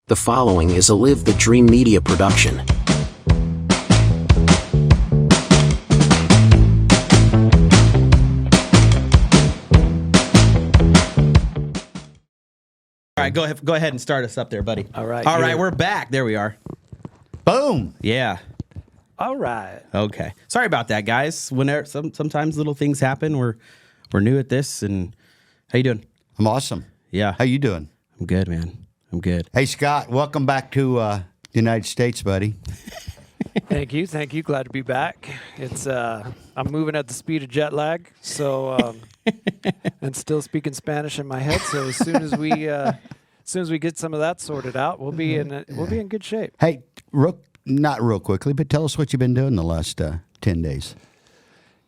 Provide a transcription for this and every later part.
The following is a Live the Dream Media production. All right, go ahead and start us up there, buddy. All right, we're back. There we are. Boom. Yeah. All right. Okay. Sorry about that, guys. When sometimes little things happen. We're new at this, and how you doing? I'm awesome. Yeah. How you doing? I'm good, man. I'm good. Hey, Scott, welcome back to the United States, buddy. Thank you. Glad to be back. It's I'm moving at the speed of jet lag, so and still speaking Spanish in my head. So as soon as we get some of that sorted out, we'll be in good shape. Hey, not real quickly, but tell us what you've been doing the last 10 days.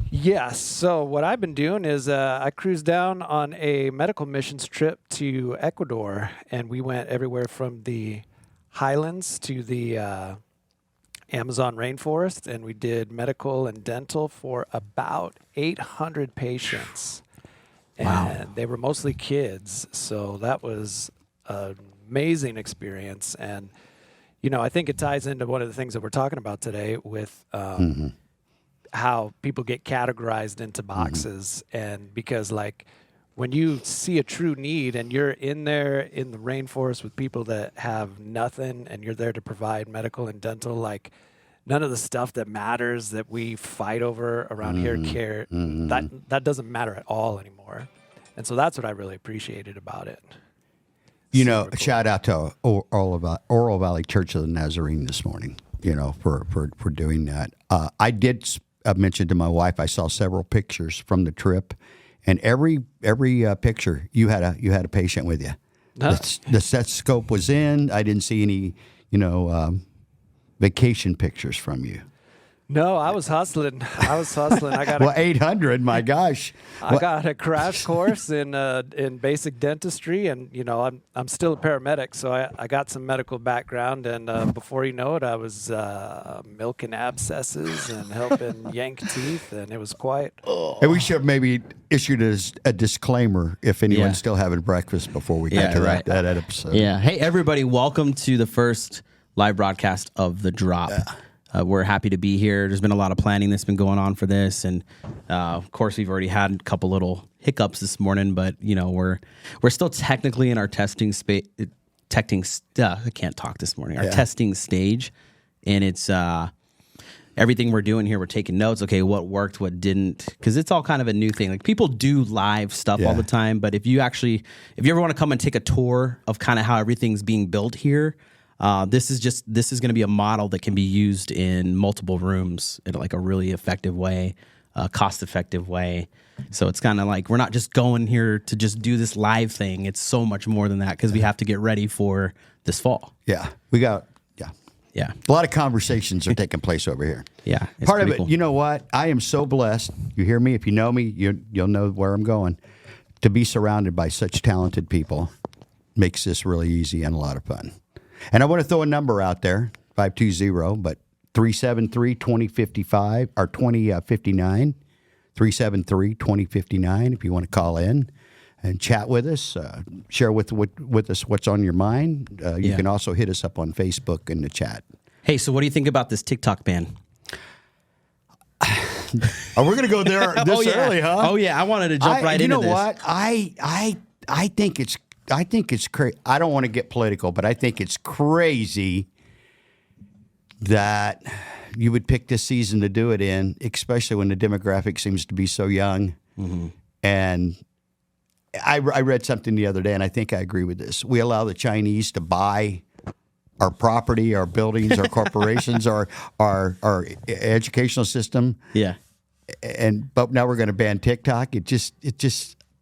Yes. So what I've been doing is I cruised down on a medical missions trip to Ecuador, and we went everywhere from the highlands to the Amazon rainforest, and we did medical and dental for about 800 patients. Wow. And they were mostly kids, so that was an amazing experience. And, you know, I think it ties into one of the things that we're talking about today with how people get categorized into boxes. And because, like, when you see a true need and you're in there in the rainforest with people that have nothing and you're there to provide medical and dental, like, none of the stuff that matters that we fight over around here that doesn't matter at all anymore. And so that's what I really appreciated about it. You know, cool. Shout out to Oro Valley Church of the Nazarene this morning, you know, for doing that. I did mention to my wife, I saw several pictures from the trip, and every picture you had a patient with you. The stethoscope was in. I didn't see any, vacation pictures from you. No, I was hustling. I got 800. My gosh, I got a crash course in basic dentistry, and I'm still a paramedic, so I got some medical background. And before you know it, I was milking abscesses and helping yank teeth, and it was quite. And we should have maybe issued a disclaimer if anyone's still having breakfast before we get to that episode. Yeah. Hey, everybody! Welcome to the first live broadcast of The Drop. We're happy to be here. There's been a lot of planning that's been going on for this, and of course, we've already had a couple little hiccups this morning. But we're still technically in our testing space. I can't talk this morning. Our testing stage, and it's everything we're doing here. We're taking notes. Okay, what worked, what didn't, because it's all kind of a new thing. Like, people do live stuff all the time, but if you ever want to come and take a tour of kind of how everything's being built here. This is going to be a model that can be used in multiple rooms in like a really effective way, cost-effective way. So it's kind of like we're not just going here to just do this live thing. It's so much more than that because we have to get ready for this fall. Yeah, a lot of conversations are taking place over here. Yeah, part of it. Cool. You know what? I am so blessed. You hear me? If you know me, you'll know where I'm going. To be surrounded by such talented people makes this really easy and a lot of fun. And I want to throw a number out there, 520, but 373-2055 or 2059, 373-2059 if you want to call in and chat with us, share with us what's on your mind. You can also hit us up on Facebook in the chat. Hey, so what do you think about this TikTok ban? We're going to go there this early, huh? Oh, yeah. I wanted to jump right into this. You know what? I think it's crazy. I don't want to get political, but I think it's crazy that you would pick this season to do it in, especially when the demographic seems to be so young. Mm-hmm. And I read something the other day, and I think I agree with this. We allow the Chinese to buy our property, our buildings, our corporations, our educational system. Yeah. But now we're going to ban TikTok. It just.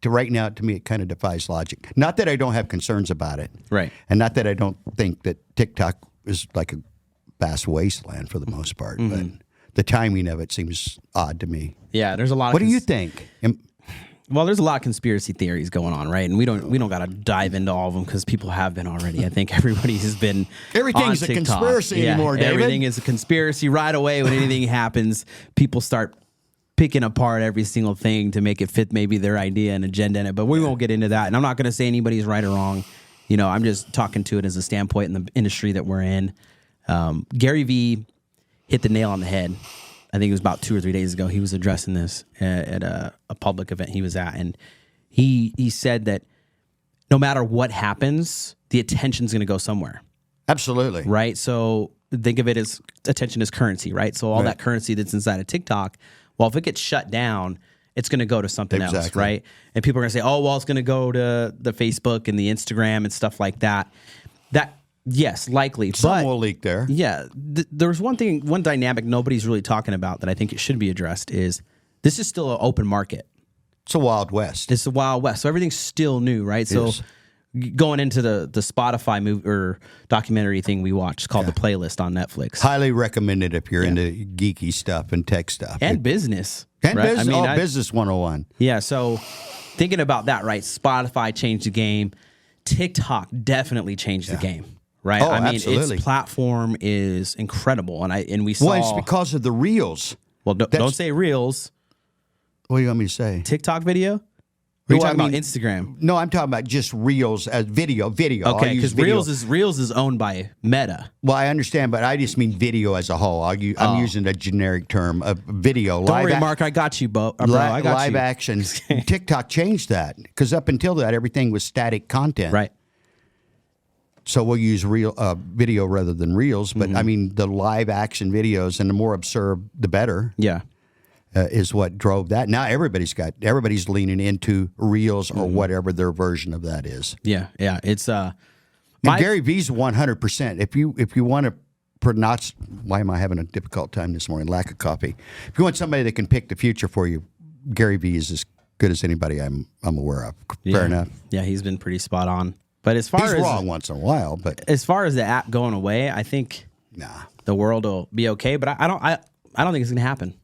Right now, to me, it kind of defies logic. Not that I don't have concerns about it. Right. And not that I don't think that TikTok is like a vast wasteland for the most part. But the timing of it seems odd to me. Yeah, there's a lot of... What do you think? Well, there's a lot of conspiracy theories going on, right? And we don't got to dive into all of them because people have been already. I think everybody has been Everything's on a TikTok. conspiracy anymore, David. Everything is a conspiracy right away. When anything happens, people start picking apart every single thing to make it fit maybe their idea and agenda in it. But we won't get into that. And I'm not going to say anybody's right or wrong. I'm just talking to it as a standpoint in the industry that we're in. Gary Vee hit the nail on the head. I think it was about 2 or 3 days ago. He was addressing this at a public event he was at, and he said that no matter what happens, the attention's going to go somewhere. Absolutely. Right? So think of it as attention as currency, right? So all that currency that's inside of TikTok, well, if it gets shut down, it's going to go to something else, right? And people are going to say, oh, well, it's going to go to the Facebook and the Instagram and stuff like that. Yes, likely. Some will leak there. Yeah. There's one dynamic nobody's really talking about that I think it should be addressed is this is still an open market. It's a Wild West. It's the Wild West. So everything's still new, right? So going into the Spotify movie or documentary thing we watched called The Playlist on Netflix. Highly recommended if you're into geeky stuff and tech stuff. And business. And right? business, business 101. Yeah, so thinking about that, right? Spotify changed the game. TikTok definitely changed the game, right? Oh, I mean, absolutely. its platform is incredible, and we saw. Well, it's because of the reels. Well, don't say reels. What do you want me to say? TikTok video. Or are you Well, talking I mean, about Instagram? No, I'm talking about just reels as video. Okay, because Reels is owned by Meta. Well, I understand, but I just mean video as a whole. I'm using a generic term of video. Don't worry, Mark. I got you, bro. I got live you. action. TikTok changed that because up until that, everything was static content. Right. So we'll use video rather than reels. But Mm-hmm. I mean, the live action videos and the more absurd, the better. Yeah. Is what drove that. Now everybody's leaning into reels or whatever their version of that is. Yeah. Yeah. It's And Gary Vee's 100%. If you want to pronounce, why am I having a difficult time this morning? Lack of coffee. If you want somebody that can pick the future for you, Gary Vee is as good as anybody I'm aware of. Fair enough. Yeah, he's been pretty spot on. But as far He's as wrong once in a while, but as far as the app going away, I think the world will be okay. But I don't think it's going to happen.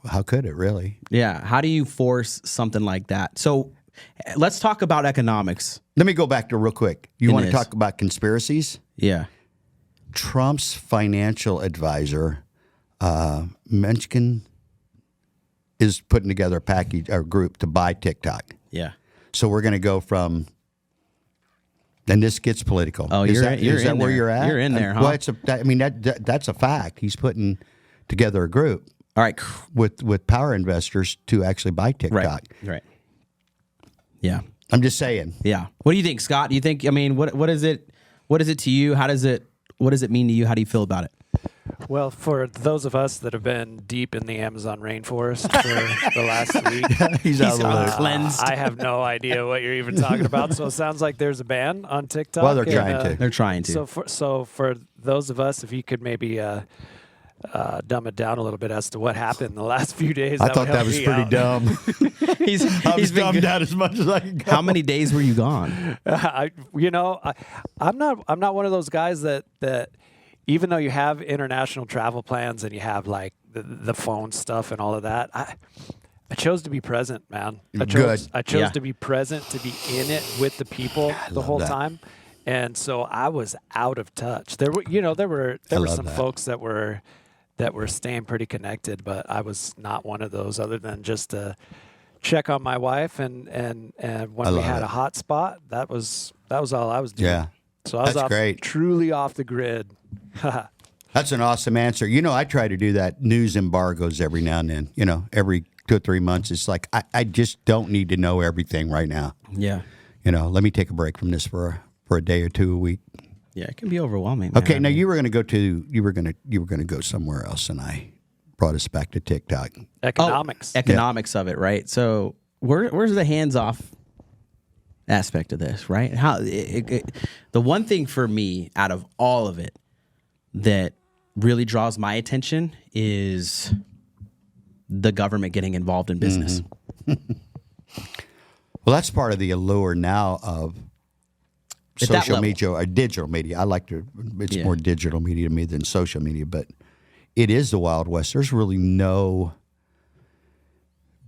How could it really? Yeah. How do you force something like that? So let's talk about economics. Let me go back to real quick. You want to is. talk about conspiracies? Yeah. Trump's financial advisor, Mencken, is putting together a package or group to buy TikTok. Yeah. So we're going to go from, and this gets political. Oh, is you're that in where there. you're at? You're in there, huh? Well, that's a fact. He's putting together a group. All right. With power investors to actually buy TikTok. Right. Yeah. I'm just saying. Yeah. What do you think, Scott? Do you think? I mean, what is it? What is it to you? What does it mean to you? How do you feel about it? Well, for those of us that have been deep in the Amazon rainforest for the last week, He's out of the loop. cleansed. I have no idea what you're even talking about. So it sounds like there's a ban on TikTok. Well, they're trying to. They're trying to. So for those of us, if you could maybe dumb it down a little bit as to what happened in the last few days. I thought that was pretty dumb. he's been dumbed out as much as I can go. How many days were you gone? I'm not one of those guys that even though you have international travel plans and you have like the phone stuff and all of that, I chose to be present, man. I chose to be present, to be in it with the people the whole time. And so I was out of touch. There were some folks that were staying pretty connected, but I was not one of those, other than just to check on my wife and when we had a hot spot, that was all I was doing. Yeah. So I was great. Truly off the grid. That's an awesome answer. I try to do that news embargoes every now and then. Every 2 or 3 months. It's like I just don't need to know everything right now. Yeah. Let me take a break from this for a day or two a week. Yeah, it can be overwhelming. Man. Okay, now you were going to go somewhere else, and I brought us back to TikTok. Economics. Of it, right? So where's the hands off aspect of this, right? How the one thing for me out of all of it that really draws my attention is the government getting involved in business. Mm-hmm. Well, that's part of the allure now of social media or digital media. I like to. It's more digital media to me than social media, but it is the Wild West. There's really no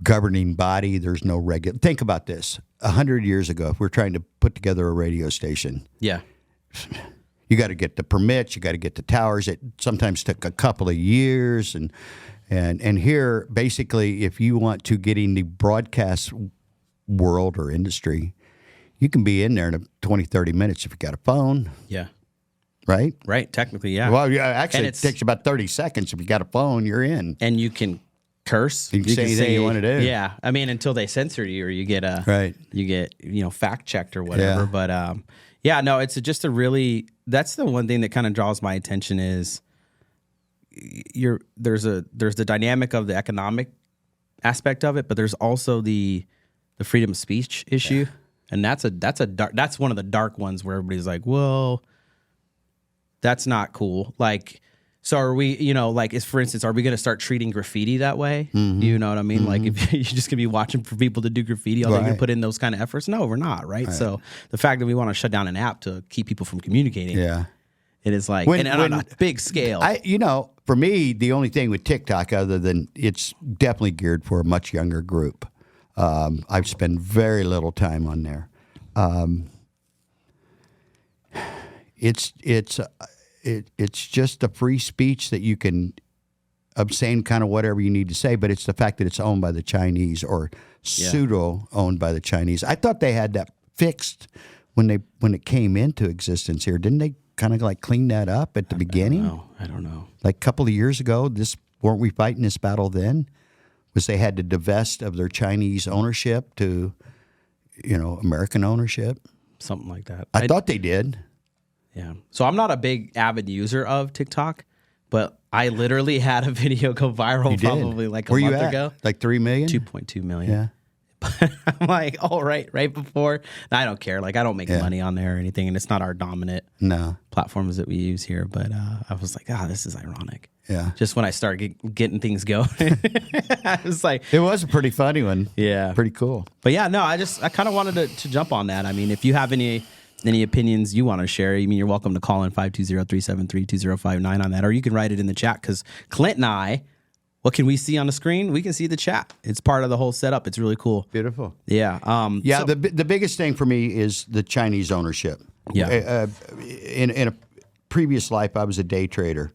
governing body. There's no regular. Think about this. 100 years ago, if we're trying to put together a radio station, Yeah. you got to get the permits. You got to get the towers. It sometimes took a couple of years, and here, basically, if you want to get in the broadcast world or industry, you can be in there in 20, 30 minutes if you got a phone, Yeah. right? Right. Technically, yeah. Well, yeah, actually, And it it's- takes you about 30 seconds. If you got a phone, you're in. And you can curse. You can say anything you wanna do. Yeah. I mean, until they censor you or you get Right. you get, fact checked or whatever. Yeah. But yeah, no, it's just a really, that's the one thing that kind of draws my attention is there's the dynamic of the economic aspect of it, but there's also the freedom of speech issue. And that's one of the dark ones where everybody's like, well, that's not cool. Like, so are we, for instance, are we going to start treating graffiti that way? You know what I mean? Like, if you're just going to be watching for people to do graffiti, all they can Right. put in those kind of efforts? No, we're not, right? So the fact that we want to shut down an app to keep people from communicating, Yeah. it is like, When- and when- on a big scale. For me, the only thing with TikTok, other than it's definitely geared for a much younger group, I've spent very little time on there. It's just a free speech that you can saying kind of whatever you need to say, but it's the fact that it's owned by the Chinese or pseudo owned by the Chinese. I thought they had that fixed when it came into existence here. Didn't they kind of like clean that up at the beginning? I don't know. Like a couple of years ago, weren't we fighting this battle then? Was they had to divest of their Chinese ownership to, American ownership? Something like that. I thought they did. Yeah. So I'm not a big avid user of TikTok, but I literally had a video go viral You did. probably like a Where month you at? ago. Like 3 million? 2.2 million. Yeah. I'm like, all right before. I don't care. Like, I don't make Yeah. money on there or anything, and it's not our dominant No. platforms that we use here. But I was like, this is ironic. Yeah. Just when I start getting things going, I was like, It was a pretty funny one. yeah. Pretty cool. But yeah, no, I kind of wanted to jump on that. I mean, if you have any opinions you want to share, you're welcome to call in 520-373-2059 on that, or you can write it in the chat, because Clint and I, what can we see on the screen? We can see the chat. It's part of the whole setup. It's really cool. Beautiful. Yeah. Yeah, so- the biggest thing for me is the Chinese ownership. Yeah. In a previous life, I was a day trader,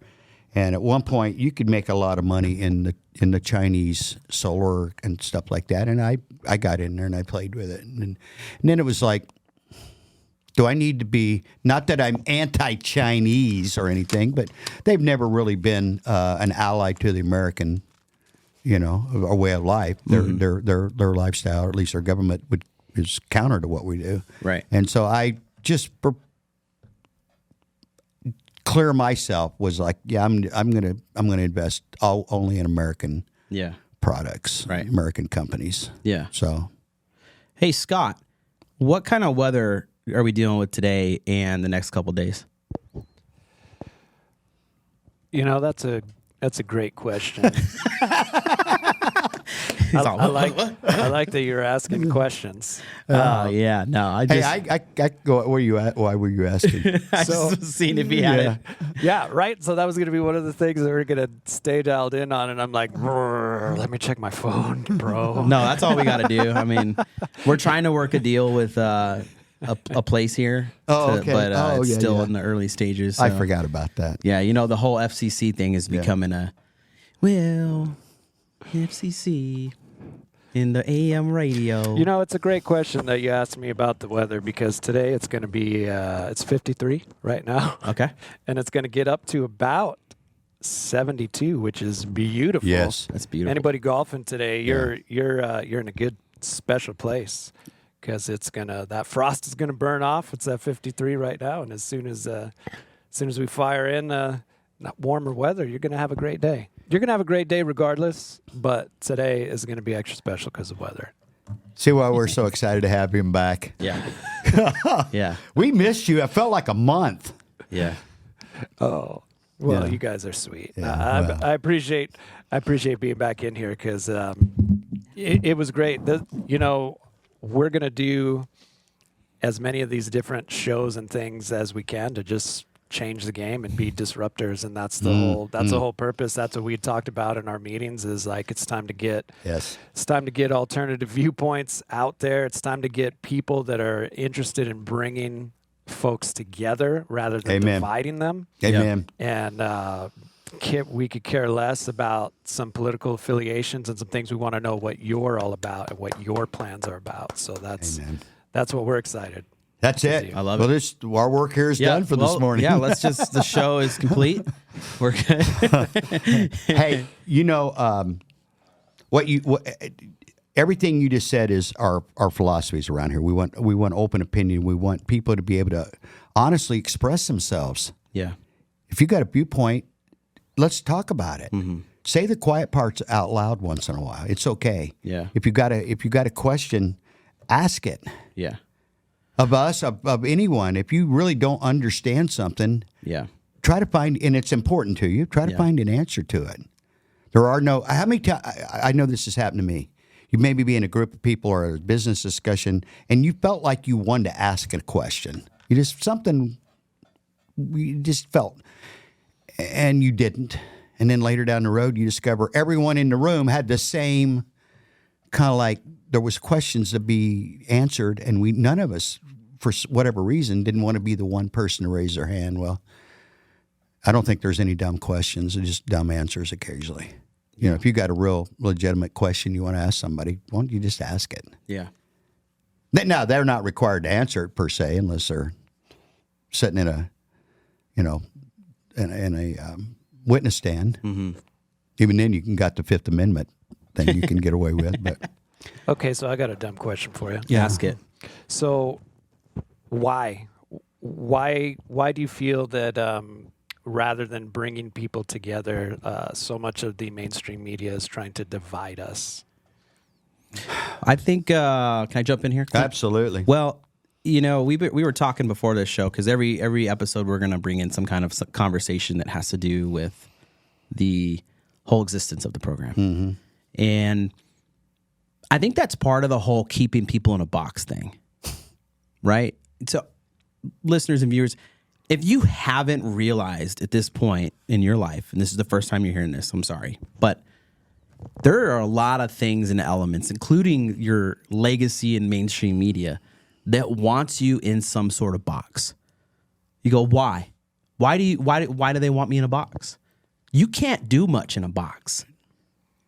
and at one point, you could make a lot of money in the Chinese solar and stuff like that. And I got in there and I played with it, and then it was like, do I need to be, not that I'm anti-Chinese or anything, but they've never really been an ally to the American, a way of life. Their lifestyle, or at least their government is counter to what we do. Right. And so I just clear myself was like, yeah, I'm gonna invest only in American yeah. products, Right. American companies. Yeah. So Hey, Scott, what kind of weather are we dealing with today and the next couple days? That's a great question. I like that you're asking questions. Yeah, no, I hey, just, I go. Where you at? Why were you asking? I just was seeing if he had it. Yeah, right. So that was going to be one of the things that we're going to stay dialed in on, and I'm like, let me check my phone, bro. No, that's all we got to do. I mean, we're trying to work a deal with a place here, Oh, okay. but it's Yeah, still yeah. in the early stages. I so- forgot about that. Yeah, the whole FCC thing is becoming FCC in the AM radio. It's a great question that you asked me about the weather, because today it's going to be it's 53 right now. Okay. And it's going to get up to about 72, which is beautiful. Yes. That's beautiful. Anybody golfing today, you're in a good special place, because that frost is gonna burn off. It's at 53 right now, and as soon as we fire in warmer weather, you're gonna have a great day. You're gonna have a great day regardless, but today is gonna be extra special because of weather. See why we're so excited to have him back. Yeah. Yeah. We missed you. It felt like a month. Yeah. Oh, well, Yeah. you guys are sweet. Yeah, well. I appreciate being back in here, because it was great. We're gonna do as many of these different shows and things as we can to just change the game and be disruptors, and that's the whole purpose. That's what we talked about in our meetings, is like it's time to get alternative viewpoints out there. It's time to get people that are interested in bringing folks together rather than Amen. dividing them. Amen. And we could care less about some political affiliations and some things. We want to know what you're all about and what your plans are about. So that's Amen. That's what we're excited. That's it. I love well, it. Our work here is done for this morning. Yeah, the show is complete. We're good. Hey, everything you just said is our philosophies around here. We want open opinion. We want people to be able to honestly express themselves. Yeah. If you got a viewpoint, let's talk about it. Mm-hmm. Say the quiet parts out loud once in a while. It's okay. Yeah. If you got a question, ask it. Yeah. Of us, of anyone. If you really don't understand something, Yeah. try to find, and it's important to you, try to find an answer to it. There are no, how many times, I know this has happened to me. You maybe be in a group of people or a business discussion, and you felt like you wanted to ask a question. You just felt, and you didn't. And then later down the road, you discover everyone in the room had the same kind of like, there was questions to be answered, and none of us, for whatever reason, didn't want to be the one person to raise their hand. Well, I don't think there's any dumb questions, there's just dumb answers occasionally. If you got a real legitimate question you want to ask somebody, why don't you just ask it? Yeah. Now, they're not required to answer it per se, unless they're sitting in a, witness stand. Mm-hmm. Even then, you can got the Fifth Amendment thing you can get away with. But Okay, so I got a dumb question for you. Yeah. Ask it. So, why do you feel that rather than bringing people together, so much of the mainstream media is trying to divide us? I think. Can I jump in here? absolutely. Well, we were talking before this show because every episode we're going to bring in some kind of conversation that has to do with the whole existence of the program, and I think that's part of the whole keeping people in a box thing, right? So, listeners and viewers, if you haven't realized at this point in your life, and this is the first time you're hearing this, I'm sorry, but there are a lot of things and elements, including your legacy in mainstream media, that wants you in some sort of box. You go, why? Why do they want me in a box? You can't do much in a box.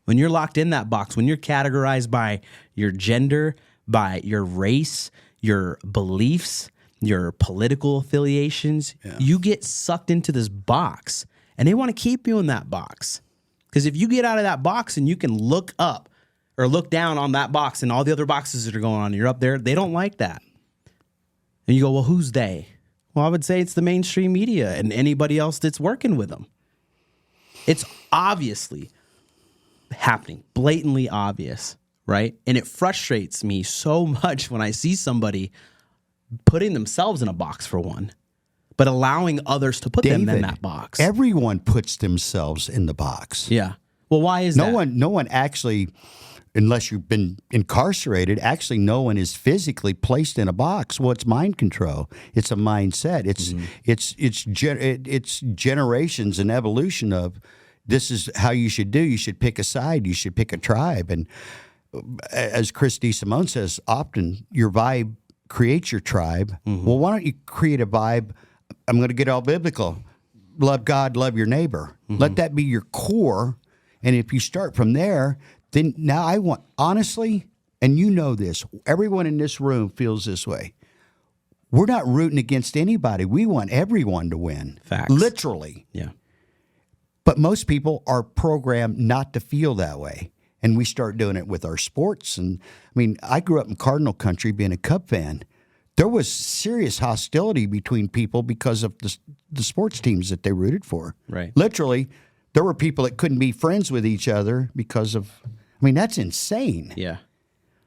When you're locked in that box, when you're categorized by your gender, by your race, your beliefs, your political affiliations, you get sucked into this box, and they want to keep you in that box. Because if you get out of that box and you can look up or look down on that box and all the other boxes that are going on, you're up there, they don't like that. And you go, well, who's they? Well, I would say it's the mainstream media and anybody else that's working with them. It's obviously happening, blatantly obvious, right? And it frustrates me so much when I see somebody putting themselves in a box, for one, but allowing others to put them in that box. Everyone puts themselves in the box. Yeah. Well, why is that? No one actually, unless you've been incarcerated, actually no one is physically placed in a box. Well, it's mind control. It's a mindset. It's generations and evolution of this is how you should do. You should pick a side. You should pick a tribe. And as Chris DeSimone says often, your vibe creates your tribe. Well, why don't you create a vibe? I'm going to get all biblical. Love God, love your neighbor. Let that be your core. And if you start from there, then now I want, honestly, and you know this, everyone in this room feels this way. We're not rooting against anybody. We want everyone to win. Facts. Literally. Yeah. But most people are programmed not to feel that way. And we start doing it with our sports. And I mean, I grew up in Cardinal country being a Cub fan. There was serious hostility between people because of the sports teams that they rooted for. Right. Literally, there were people that couldn't be friends with each other because of, I mean, that's insane. Yeah.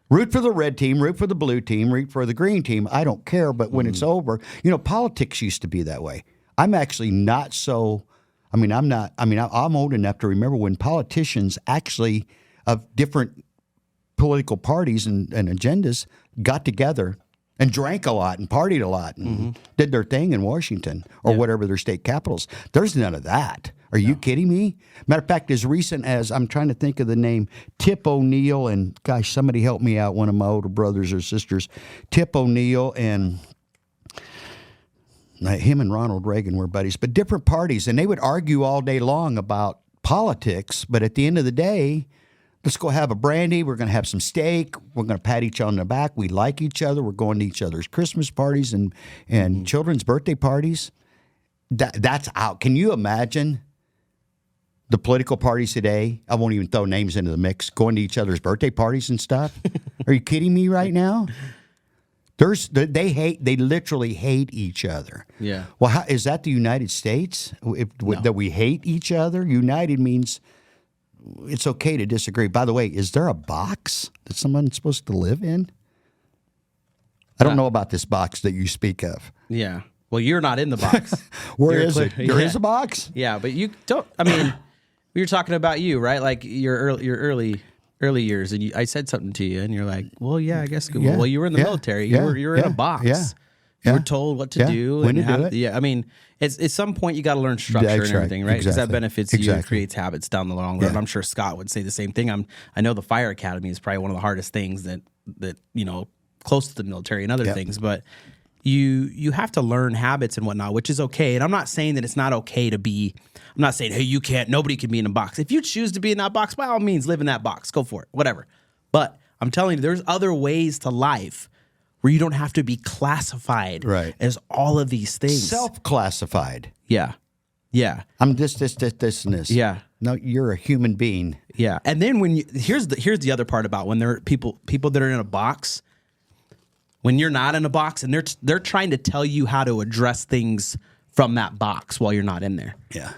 Root for the red team, root for the blue team, root for the green team. I don't care. But when it's over, politics used to be that way. I'm actually not so, I'm old enough to remember when politicians actually of different political parties and agendas got together and drank a lot and partied a lot and did their thing in Washington or whatever their state capitals. There's none of that. Are you kidding me? Matter of fact, as recent as, I'm trying to think of the name, Tip O'Neill, and gosh, somebody help me out, one of my older brothers or sisters, Tip O'Neill and him and Ronald Reagan were buddies, but different parties, and they would argue all day long about politics, but at the end of the day, Let's go have a brandy. We're going to have some steak. We're going to pat each other on the back. We like each other. We're going to each other's Christmas parties and children's birthday parties. That's out. Can you imagine the political parties today? I won't even throw names into the mix. Going to each other's birthday parties and stuff. Are you kidding me right now? They literally hate each other. Yeah. Well, is that the United States? That we hate each other? United means it's okay to disagree. By the way, is there a box that someone's supposed to live in? I don't know about this box that you speak of. Yeah. Well, you're not in the box. Where is it? There is a box? Yeah, but you don't. I mean, we were talking about you, right? Like your early years, and I said something to you, and you're like, "Well, yeah, I guess." Yeah. Well, you were in the military. You were in a box. Yeah. You were told what to do When and to how do it. Yeah, I mean, at some point you got to learn structure That's and everything, right? Because that Exactly. benefits you and Exactly. creates habits down the long run. Yeah. I'm sure Scott would say the same thing. I know the fire academy is probably one of the hardest things that close to the military and other Yeah. things, but you have to learn habits and whatnot, which is okay. And I'm not saying that it's not okay to be. I'm not saying, hey, nobody can be in a box. If you choose to be in that box, by all means, live in that box. Go for it, whatever. But I'm telling you, there's other ways to life where you don't have to be classified Right. as all of these things. Self-classified. Yeah. Yeah. I'm this, and this. Yeah. No, you're a human being. Yeah. And then here's the other part about when there are people that are in a box, when you're not in a box and they're trying to tell you how to address things from that box while you're not in there. Yeah.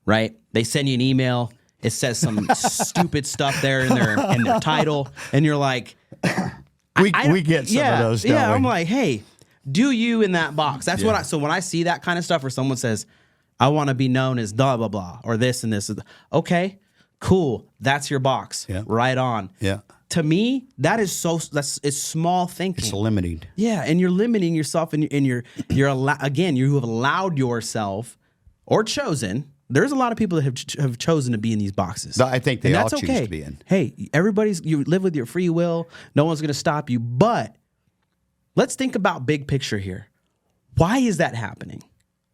Right? They send you an email. It says some stupid stuff there in their title, and you're like, We get some of those, don't we? I'm like, hey, do you in that box? That's what so when I see that kind of stuff where someone says, I want to be known as blah, blah, blah, or this and this. Okay, cool. That's your box. Yeah. Right on. Yeah. To me, it's small thinking. It's limiting. Yeah, and you're limiting yourself, and you have allowed yourself or chosen. There's a lot of people that have chosen to be in these boxes. No, I think they And all that's choose okay. to be in. Hey, you live with your free will. No one's going to stop you. But let's think about big picture here. Why is that happening?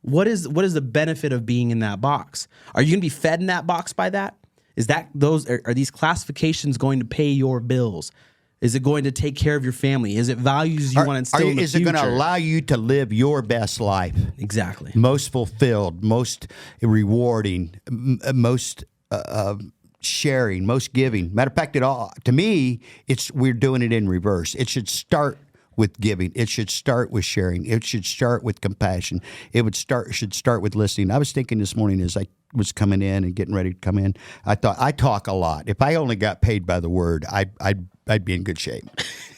What is the benefit of being in that box? Are you going to be fed in that box by that? Are these classifications going to pay your bills? Is it going to take care of your family? Is it values you want to instill in the Is future? it going to allow you to live your best life? Exactly. Most fulfilled, most rewarding, most sharing, most giving. Matter of fact, to me, we're doing it in reverse. It should start with giving. It should start with sharing. It should start with compassion. Should start with listening. I was thinking this morning as I was coming in and getting ready to come in, I thought, I talk a lot. If I only got paid by the word, I'd be in good shape.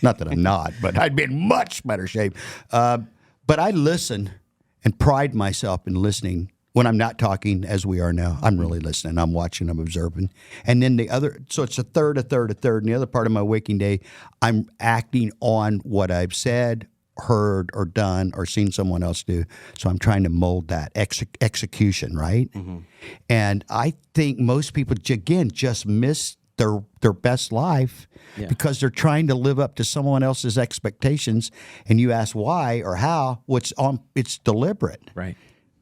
Not that I'm not, but I'd be in much better shape. But I listen and pride myself in listening when I'm not talking as we are now. I'm really listening. I'm watching. I'm observing. And then so it's a third. And the other part of my waking day, I'm acting on what I've said, heard, or done, or seen someone else do. So I'm trying to mold that execution, right? Mm-hmm. And I think most people, again, just miss their best life because they're trying to live up to someone else's expectations. And you ask why or how, it's deliberate. Right.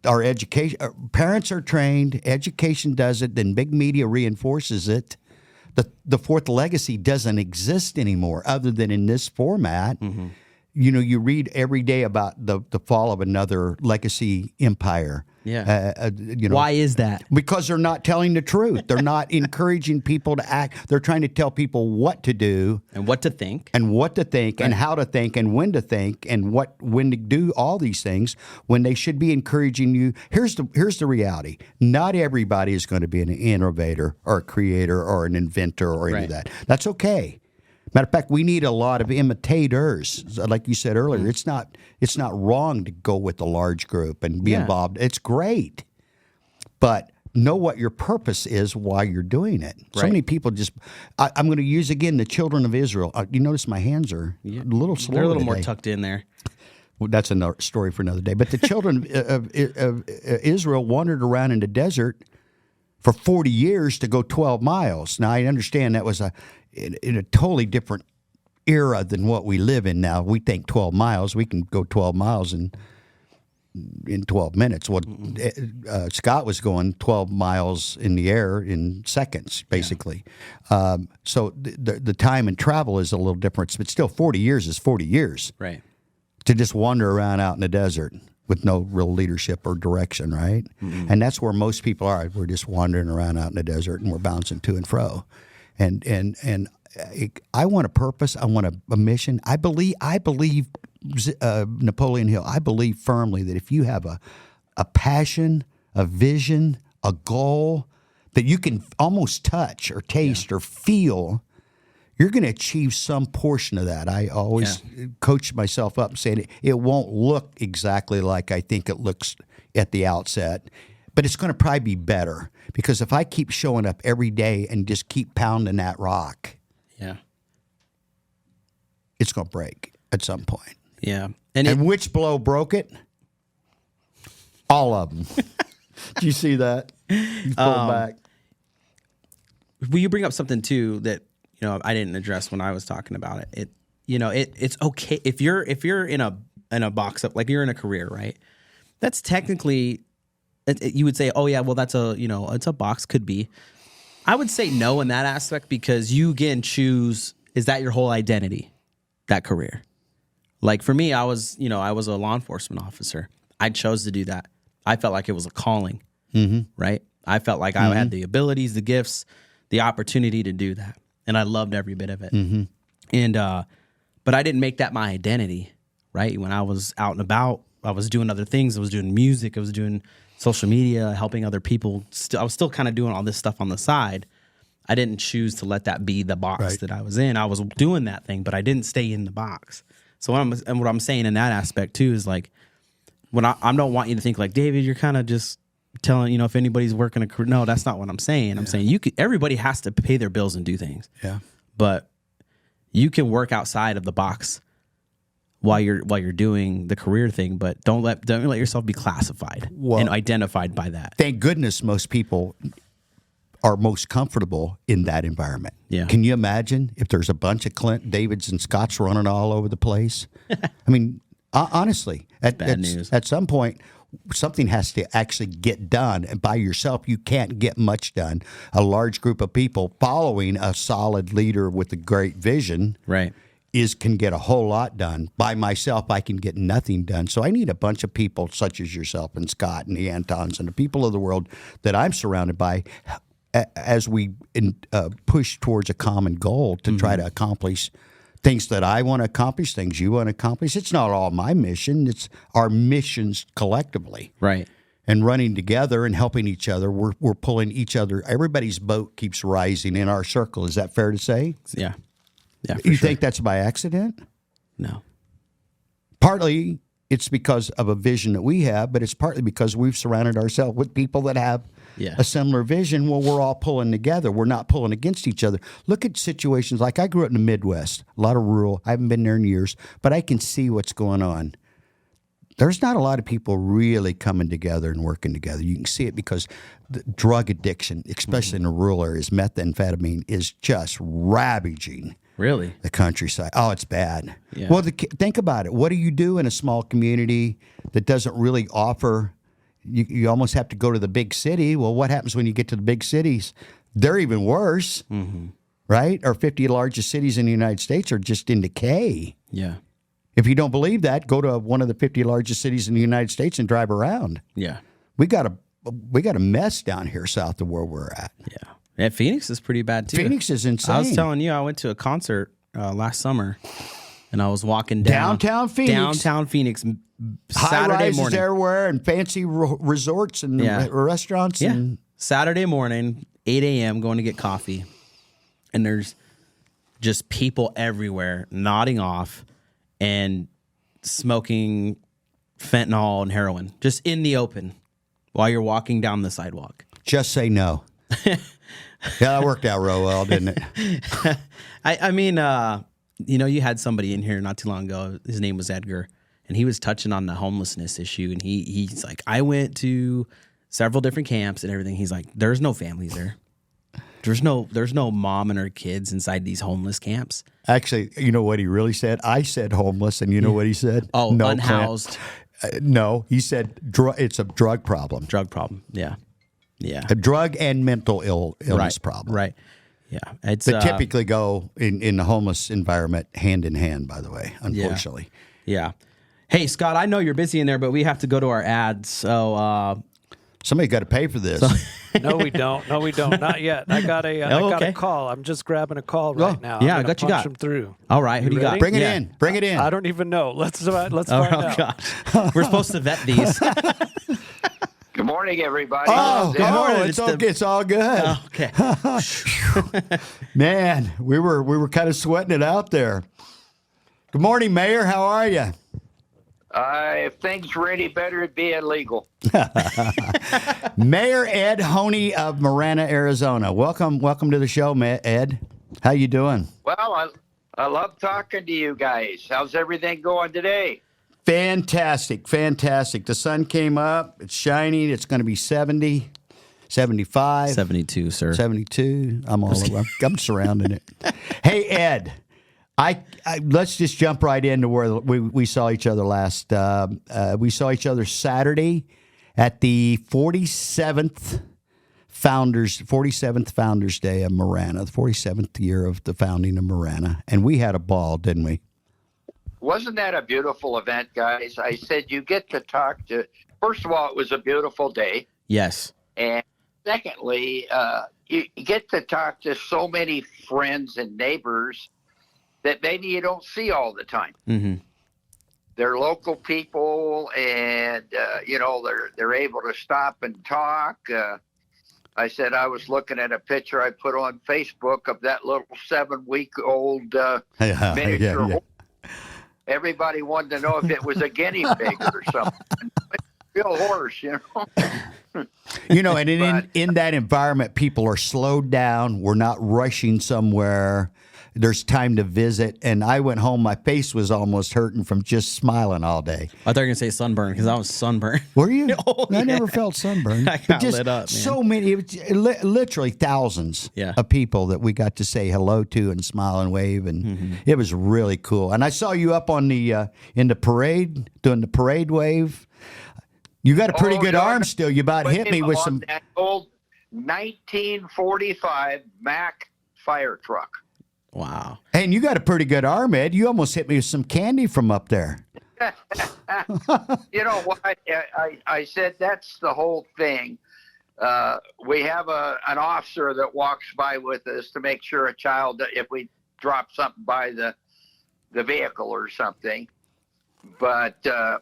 Our education, parents are trained, education does it, then big media reinforces it. The fourth legacy doesn't exist anymore other than in this format. Mm-hmm. You read every day about the fall of another legacy empire. Yeah. Why is that? Because they're not telling the truth. They're not encouraging people to act. They're trying to tell people what to do And what to think. and how to think and when to think and when to do all these things when they should be encouraging you. Here's the reality. Not everybody is going to be an innovator or a creator or an inventor or any of that. That's okay. Matter of fact, we need a lot of imitators. Like you said earlier, it's not wrong to go with a large group and be involved. It's great. But know what your purpose is while you're doing it. So many people I'm going to use again the children of Israel. You notice my hands are a little slower. They're a little more today. tucked in there. Well, that's another story for another day. But the children of Israel wandered around in the desert for 40 years to go 12 miles. Now, I understand that was in a totally different era than what we live in now. We think 12 miles. We can go 12 miles in in 12 minutes. Well, Scott was going 12 miles in the air in seconds, basically. So the time and travel is a little different, but still 40 years is 40 years. Right. To just wander around out in the desert with no real leadership or direction, right? Mm-hmm. And that's where most people are. We're just wandering around out in the desert and we're bouncing to and fro. And I want a purpose. I want a mission. I believe Napoleon Hill. I believe firmly that if you have a passion, a vision, a goal that you can almost touch or taste or feel, you're going to achieve some portion of that. I always coach myself up saying it won't look exactly like I think it looks at the outset, but it's going to probably be better because if I keep showing up every day and just keep pounding that rock, it's going to break at some point. Yeah. And which blow broke it? All of them. Did you see that? You pulled back. Well, you bring up something too that I didn't address when I was talking about it. It's okay if you're in a box up, like you're in a career, right? That's technically you would say, oh yeah, well that's it's a box, could be. I would say no in that aspect because you again choose, is that your whole identity, that career? Like for me, I was a law enforcement officer. I chose to do that. I felt like it was a calling, right? I felt like I had the abilities, the gifts, the opportunity to do that. And I loved every bit of it. And, but I didn't make that my identity, right? When I was out and about, I was doing other things. I was doing music. I was doing social media, helping other people. I was still kind of doing all this stuff on the side. I didn't choose to let that be the box that I was in. I was doing that thing, but I didn't stay in the box. So what I'm saying in that aspect too is like, when I don't want you to think like, David, you're kind of just telling, if anybody's working a career. No, that's not what I'm saying. I'm saying everybody has to pay their bills and do things. Yeah. But you can work outside of the box while you're doing the career thing, but don't let yourself be classified and identified by that. Thank goodness most people are most comfortable in that environment. Yeah. Can you imagine if there's a bunch of Clint Davids and Scotts running all over the place? I mean, honestly, at some point, something has to actually get done. And by yourself, you can't get much done. A large group of people following a solid leader with a great vision can get a whole lot done. By myself, I can get nothing done. So I need a bunch of people such as yourself and Scott and the Antons and the people of the world that I'm surrounded by as we push towards a common goal to try to accomplish things that I want to accomplish, things you want to accomplish. It's not all my mission. It's our missions collectively. Right. And running together and helping each other. We're pulling each other. Everybody's boat keeps rising in our circle. Is that fair to say? Yeah. Yeah. You think that's by accident? No. Partly it's because of a vision that we have, but it's partly because we've surrounded ourselves with people that have a similar vision. Well, we're all pulling together. We're not pulling against each other. Look at situations like I grew up in the Midwest, a lot of rural. I haven't been there in years, but I can see what's going on. There's not a lot of people really coming together and working together. You can see it because the drug addiction, especially in the rural areas, methamphetamine is just ravaging. Really? The countryside. Oh, it's bad. Yeah. Well, think about it. What do you do in a small community that doesn't really offer? You almost have to go to the big city. Well, what happens when you get to the big cities? They're even worse, right? Our 50 largest cities in the United States are just in decay. Yeah. If you don't believe that, go to one of the 50 largest cities in the United States and drive around. Yeah. We got a mess down here south of where we're at. Yeah. Yeah, Phoenix is pretty bad too. Phoenix is insane. I was telling you, I went to a concert last summer, and I was walking downtown Phoenix Saturday high-rises morning, everywhere, and fancy resorts and restaurants. Yeah. And Saturday morning, 8 a.m., going to get coffee, and there's just people everywhere nodding off and smoking fentanyl and heroin just in the open while you're walking down the sidewalk. Just say no. Yeah, that worked out real well, didn't it? I mean, you had somebody in here not too long ago. His name was Edgar, and he was touching on the homelessness issue. And he's like, I went to several different camps and everything. He's like, there's no families there. There's no mom and her kids inside these homeless camps. Actually, you know what he really said? I said homeless, and you know what he said? Oh, no, unhoused. No, he said it's a drug problem. Drug problem. Yeah. Yeah. A drug and mental illness Right. problem. Right. Yeah. It's That typically go in the homeless environment hand in hand, by the way, unfortunately. Yeah. Hey, Scott, I know you're busy in there, but we have to go to our ads. So, Somebody got to pay for this. No, we don't. No, we don't. Not yet. I got a okay. call. I'm just grabbing a call right now. yeah, I'm I gonna got you punch got. him through. all right. Who do you got? ready? Bring it Yeah. in. Bring it in. I don't even know. Let's find Oh, out. gosh. We're supposed to vet these. Good morning, everybody. Oh, good morning. It's all good. Okay. Man, we were kind of sweating it out there. Good morning, Mayor. How are you? If things really better be illegal. Mayor Ed Honey of Marana, Arizona. Welcome to the show, Ed. How you doing? Well, I love talking to you guys. How's everything going today? Fantastic. The sun came up. It's shining. It's going to be 70, 75, 72, sir. 72. I'm all over. I'm surrounding it. Hey, Ed, I let's just jump right into where we saw each other last. We saw each other Saturday at the 47th Founders Day of Marana, the 47th year of the founding of Marana, and we had a ball, didn't we? Wasn't that a beautiful event, guys? I said you get to talk to. First of all, it was a beautiful day, Yes. and secondly, you get to talk to so many friends and neighbors that maybe you don't see all the time. Mm-hmm. They're local people, and they're able to stop and talk. I said I was looking at a picture I put on Facebook of that little 7-week-old miniature horse. Everybody wanted to know if it was a guinea pig or something. Real horse, And in that environment, people are slowed down. We're not rushing somewhere. There's time to visit. And I went home. My face was almost hurting from just smiling all day. I thought you were going to say sunburn because I was sunburned. Were you? Oh, I yeah. never felt sunburned. I got But just lit up, man. so many, it was literally thousands Yeah. of people that we got to say hello to and smile and wave. And it was really cool. And I saw you up on the in the parade, doing the parade wave. You got a pretty good arm still. You about hit me with some. That old 1945 Mack fire truck. Wow. And you got a pretty good arm, Ed. You almost hit me with some candy from up there. You know what? I said that's the whole thing. We have an officer that walks by with us to make sure a child, if we drop something by the vehicle or something. But, to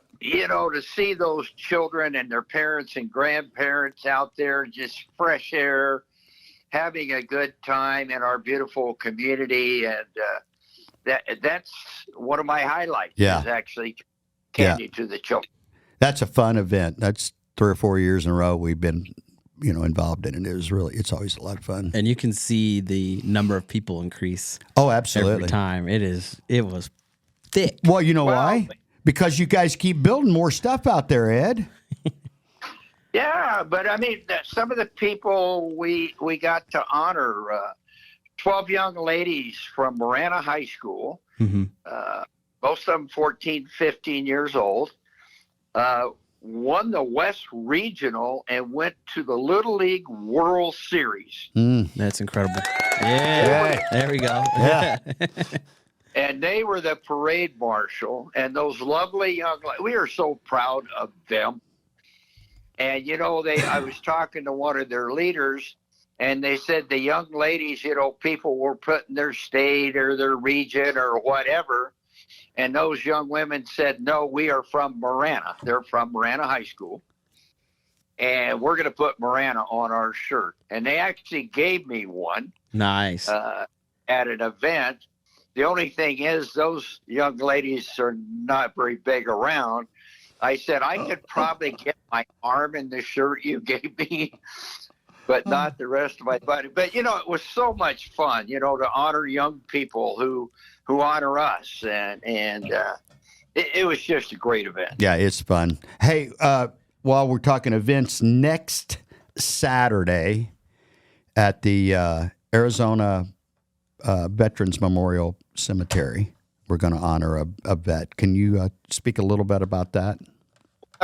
see those children and their parents and grandparents out there, just fresh air, having a good time in our beautiful community. And that's one of my highlights is actually candy to the children. That's a fun event. That's 3 or 4 years in a row we've been, involved in it. It's always a lot of fun. And you can see the number of people increase Oh, absolutely. every time. It was thick. Well, you know why? Because you guys keep building more stuff out there, Ed. Yeah, but I mean, some of the people we got to honor, 12 young ladies from Marana High School, Mm-hmm. most of them 14, 15 years old, won the West Regional and went to the Little League World Series. That's incredible. Yeah. There we go. Yeah. And they were the parade marshal, and those lovely we are so proud of them. And, I was talking to one of their leaders, and they said the young ladies, people were putting their state or their region or whatever. And those young women said, no, we are from Marana. They're from Marana High School. And we're going to put Marana on our shirt. And they actually gave me one Nice. at an event. The only thing is those young ladies are not very big around. I said, I could probably get my arm in the shirt you gave me, but not the rest of my body. But, it was so much fun, to honor young people who honor us. And it was just a great event. Yeah, it's fun. Hey, while we're talking events, next Saturday at the Arizona Veterans Memorial Cemetery, we're going to honor a vet. Can you speak a little bit about that?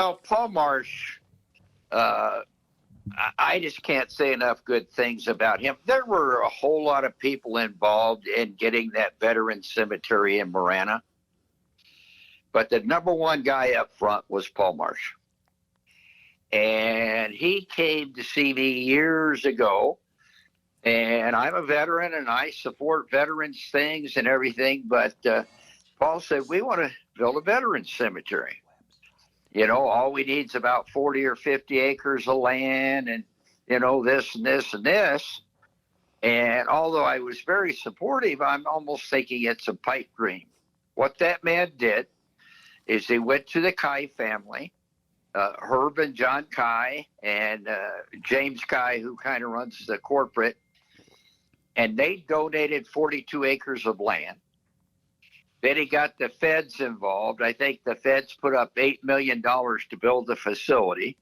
Well, Paul Marsh, I just can't say enough good things about him. There were a whole lot of people involved in getting that veteran cemetery in Marana, but the number one guy up front was Paul Marsh. And he came to see me years ago, and I'm a veteran and I support veterans things and everything, but Paul said, we want to build a veterans cemetery. You know, all we need is about 40 or 50 acres of land and, you know, this and this and this. And although I was very supportive, I'm almost thinking it's a pipe dream. What that man did is he went to the Kai family, Herb and John Kai and James Kai, who kind of runs the corporate, and they donated 42 acres of land. Then he got the feds involved. I think the feds put up $8 million to build the facility.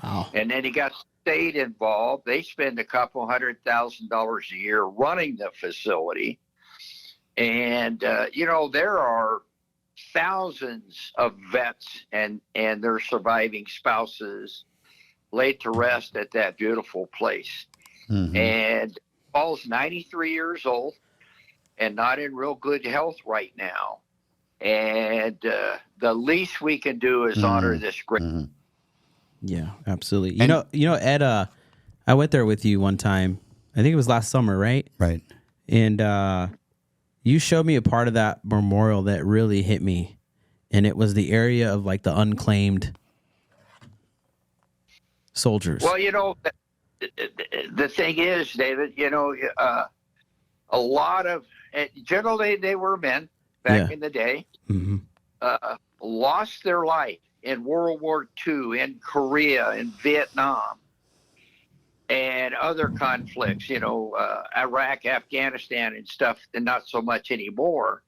Wow. And then he got the state involved. They spend a couple $100,000 a year running the facility. And, you know, there are thousands of vets and their surviving spouses laid to rest at that beautiful place. Mm-hmm. And Paul's 93 years old and not in real good health right now. And the least we can do is honor this great. Mm-hmm. Yeah, absolutely. You know, Ed, I went there with you one time. I think it was last summer, right? Right. And you showed me a part of that memorial that really hit me. And it was the area of like the unclaimed soldiers. Well, you know, the thing is, David, you know, a lot of, generally they were men back in the day, lost their life in World War II, in Korea, in Vietnam, and other conflicts, you know, Iraq, Afghanistan and stuff, and not so much anymore.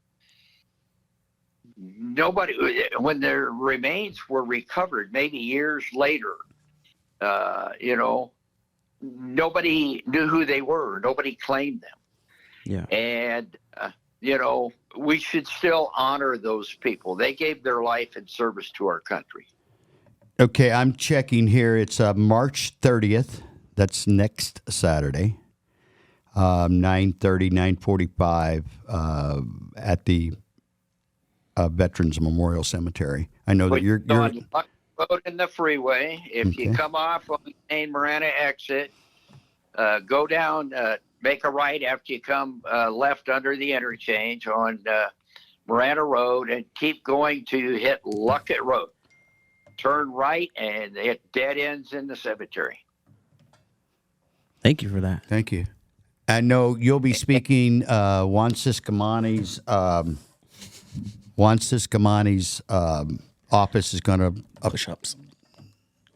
Nobody, when their remains were recovered, maybe years later, you know, nobody knew who they were. Nobody claimed them. Yeah. And, you know, we should still honor those people. They gave their life in service to our country. Okay, I'm checking here. It's March 30th. That's next Saturday, 9:30, 9:45 at the Veterans Memorial Cemetery. I know that you're on Luck Road in the freeway. If you come off on the main Marana exit, go down, make a right after you come left under the interchange on Marana Road, and keep going to hit Luckett Road. Turn right, and it dead ends in the cemetery. Thank you for that. Thank you. I know you'll be speaking Juan Ciscomani's office is going to Push-ups.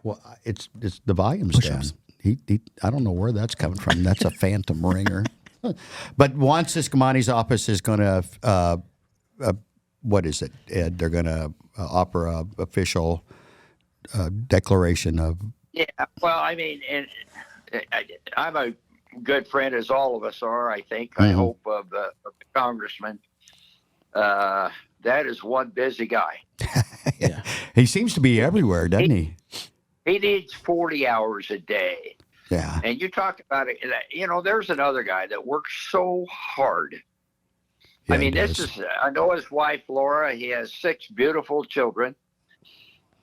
Well, it's the volume's down. He I don't know where that's coming from. That's a phantom ringer. But Juan Ciscomani's office is going to what is it, Ed? They're going to offer a official declaration of. Yeah. Well, I mean, I'm a good friend, as all of us are, I think. I hope of the congressman. That is one busy guy. Yeah. He seems to be everywhere, doesn't he? He needs 40 hours a day. Yeah. And you talk about it, you know, there's another guy that works so hard. Yeah, I mean, I know his wife, Laura. He has 6 beautiful children.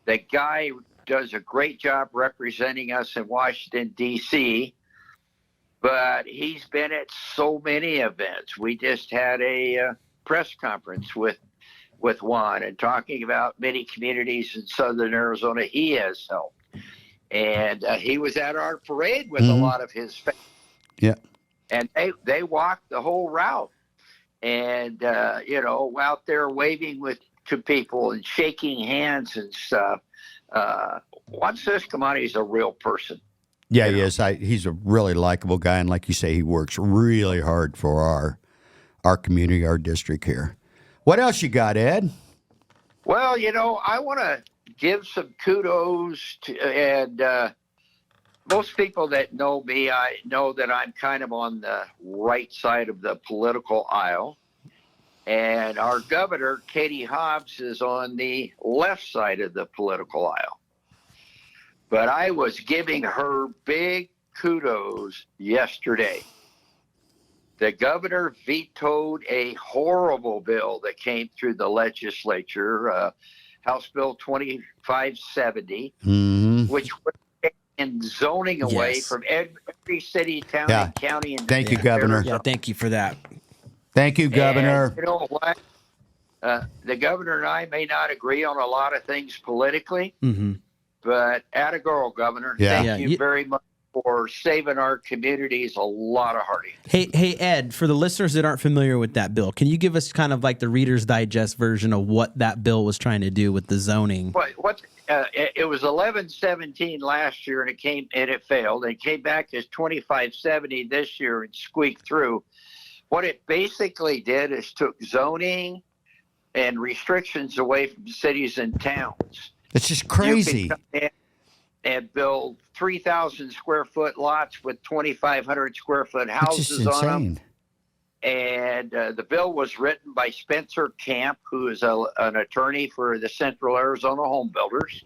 The guy does a great job representing us in Washington, D.C., but he's been at so many events. We just had a press conference with Juan and talking about many communities in southern Arizona he has helped. And he was at our parade with a lot of his family. Yeah. And they walked the whole route. And, you know, out there waving to people and shaking hands and stuff. Juan Ciscomani is a real person. Yeah, he is. He's a really likable guy. And like you say, he works really hard for our community, our district here. What else you got, Ed? Well, you know, I want to give some kudos to, and most people that know me, I know that I'm kind of on the right side of the political aisle. And our governor, Katie Hobbs, is on the left side of the political aisle. But I was giving her big kudos yesterday. The governor vetoed a horrible bill that came through the legislature, House Bill 2570, which would take in zoning away Yes. from every city, town, Yeah. and county. And Thank you, Governor. Yeah, thank you for that. Thank you, Governor. And you know what? The governor and I may not agree on a lot of things politically, but atta girl, Governor. Yeah. Thank Yeah, you you- very much for saving our communities a lot of heartache. Hey, Ed, for the listeners that aren't familiar with that bill, can you give us kind of like the Reader's Digest version of what that bill was trying to do with the zoning? It was 1117 last year, and it failed. It came back as 2570 this year and squeaked through. What it basically did is took zoning and restrictions away from cities and towns. It's just crazy. You can come in and build 3,000 square foot lots with 2,500 square foot It's houses just on them. insane. And the bill was written by Spencer Camp, who is an attorney for the Central Arizona Home Builders.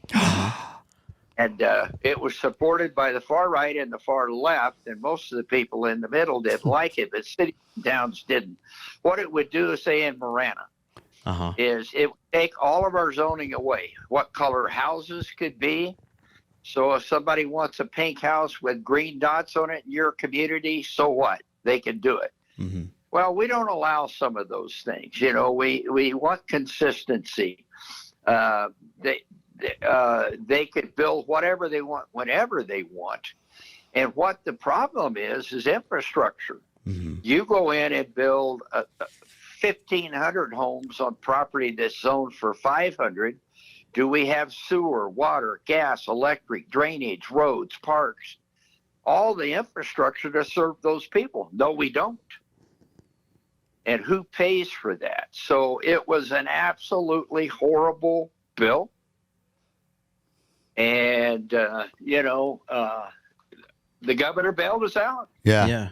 And it was supported by the far right and the far left, and most of the people in the middle didn't like it, but cities and towns didn't. What it would do, say in Marana, is it would take all of our zoning away. What color houses could be. So if somebody wants a pink house with green dots on it in your community, so what? They can do it. Well, we don't allow some of those things. You know, we want consistency. They could build whatever they want, whenever they want. And what the problem is infrastructure. You go in and build 1,500 homes on property that's zoned for 500. Do we have sewer, water, gas, electric, drainage, roads, parks, all the infrastructure to serve those people? No, we don't. And who pays for that? So it was an absolutely horrible bill. And, the governor bailed us out. Yeah.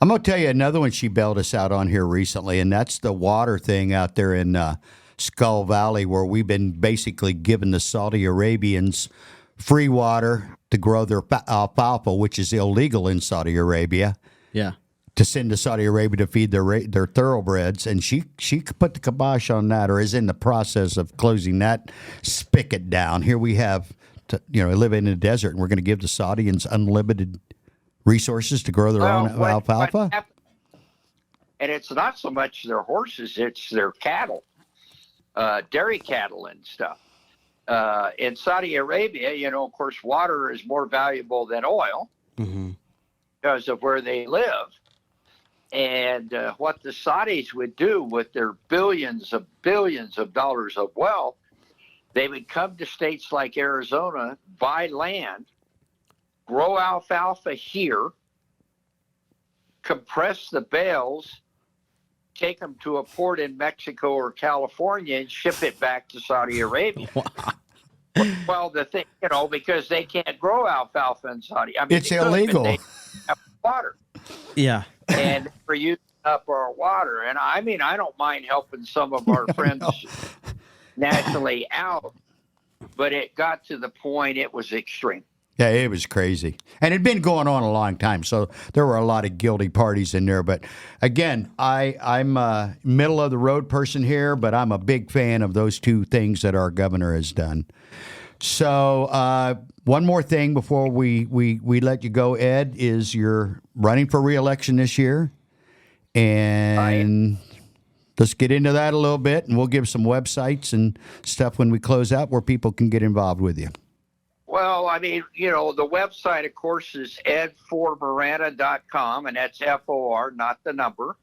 I'm going to tell you another one she bailed us out on here recently, and that's the water thing out there in Skull Valley, where we've been basically giving the Saudi Arabians free water to grow their alfalfa, which is illegal in Saudi Arabia, Yeah. to send to Saudi Arabia to feed their thoroughbreds. And she put the kibosh on that, or is in the process of closing that spigot down. Here we have, live in a desert, and we're going to give the Saudis unlimited resources to grow their own alfalfa. And it's not so much their horses, it's their cattle, dairy cattle and stuff. In Saudi Arabia, of course, water is more valuable than oil because of where they live. And what the Saudis would do with their billions of dollars of wealth, they would come to states like Arizona, buy land, grow alfalfa here, compress the bales, take them to a port in Mexico or California, and ship it back to Saudi Arabia. Well, the thing, because they can't grow alfalfa in Saudi. I mean, It's illegal. They have water. Yeah. And for using up our water. And I mean, I don't mind helping some of our friends nationally out, but it got to the point it was extreme. Yeah, it was crazy. And it had been going on a long time, so there were a lot of guilty parties in there. But again, I'm a middle-of-the-road person here, but I'm a big fan of those two things that our governor has done. So one more thing before we let you go, Ed, is you're running for re-election this year. And let's get into that a little bit, and we'll give some websites and stuff when we close out where people can get involved with you. Well, I mean, the website, of course, is edformarana.com, and that's FOR, not the number.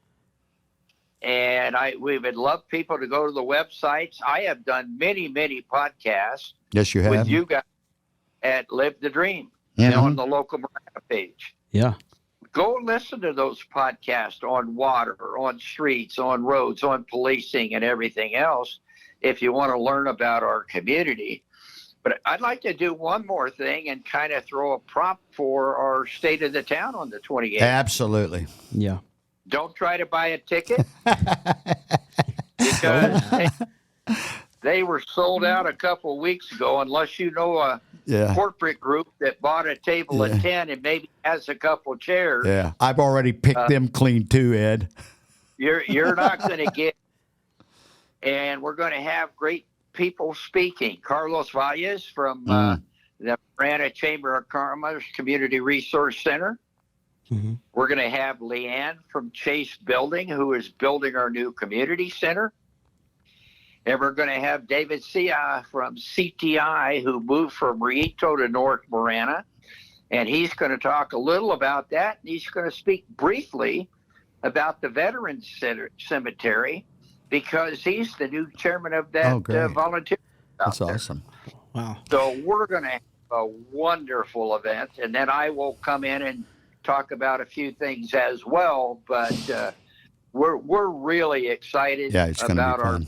And we would love people to go to the websites. I have done many, many podcasts Yes, you have. with you guys at Live the Dream on the local Marana page. Yeah. Go listen to those podcasts on water, on streets, on roads, on policing, and everything else if you want to learn about our community. But I'd like to do one more thing and kind of throw a prompt for our State of the Town on the 28th. Absolutely. Yeah. Don't try to buy a ticket because They were sold out a couple of weeks ago, unless you know a corporate group that bought a table of 10 and maybe has a couple chairs. Yeah, I've already picked them clean too, Ed. You're not going to get. And we're going to have great people speaking. Carlos Valles from the Marana Chamber of Commerce Community Resource Center. Mm-hmm. We're going to have Leanne from Chase Building, who is building our new community center. And we're going to have David Sia from CTI, who moved from Rito to North Marana. And he's going to talk a little about that. And he's going to speak briefly about the Veterans Cemetery, because he's the new chairman of that volunteer. That's awesome. Wow. So we're going to have a wonderful event. And then I will come in and talk about a few things as well. But we're really excited about our.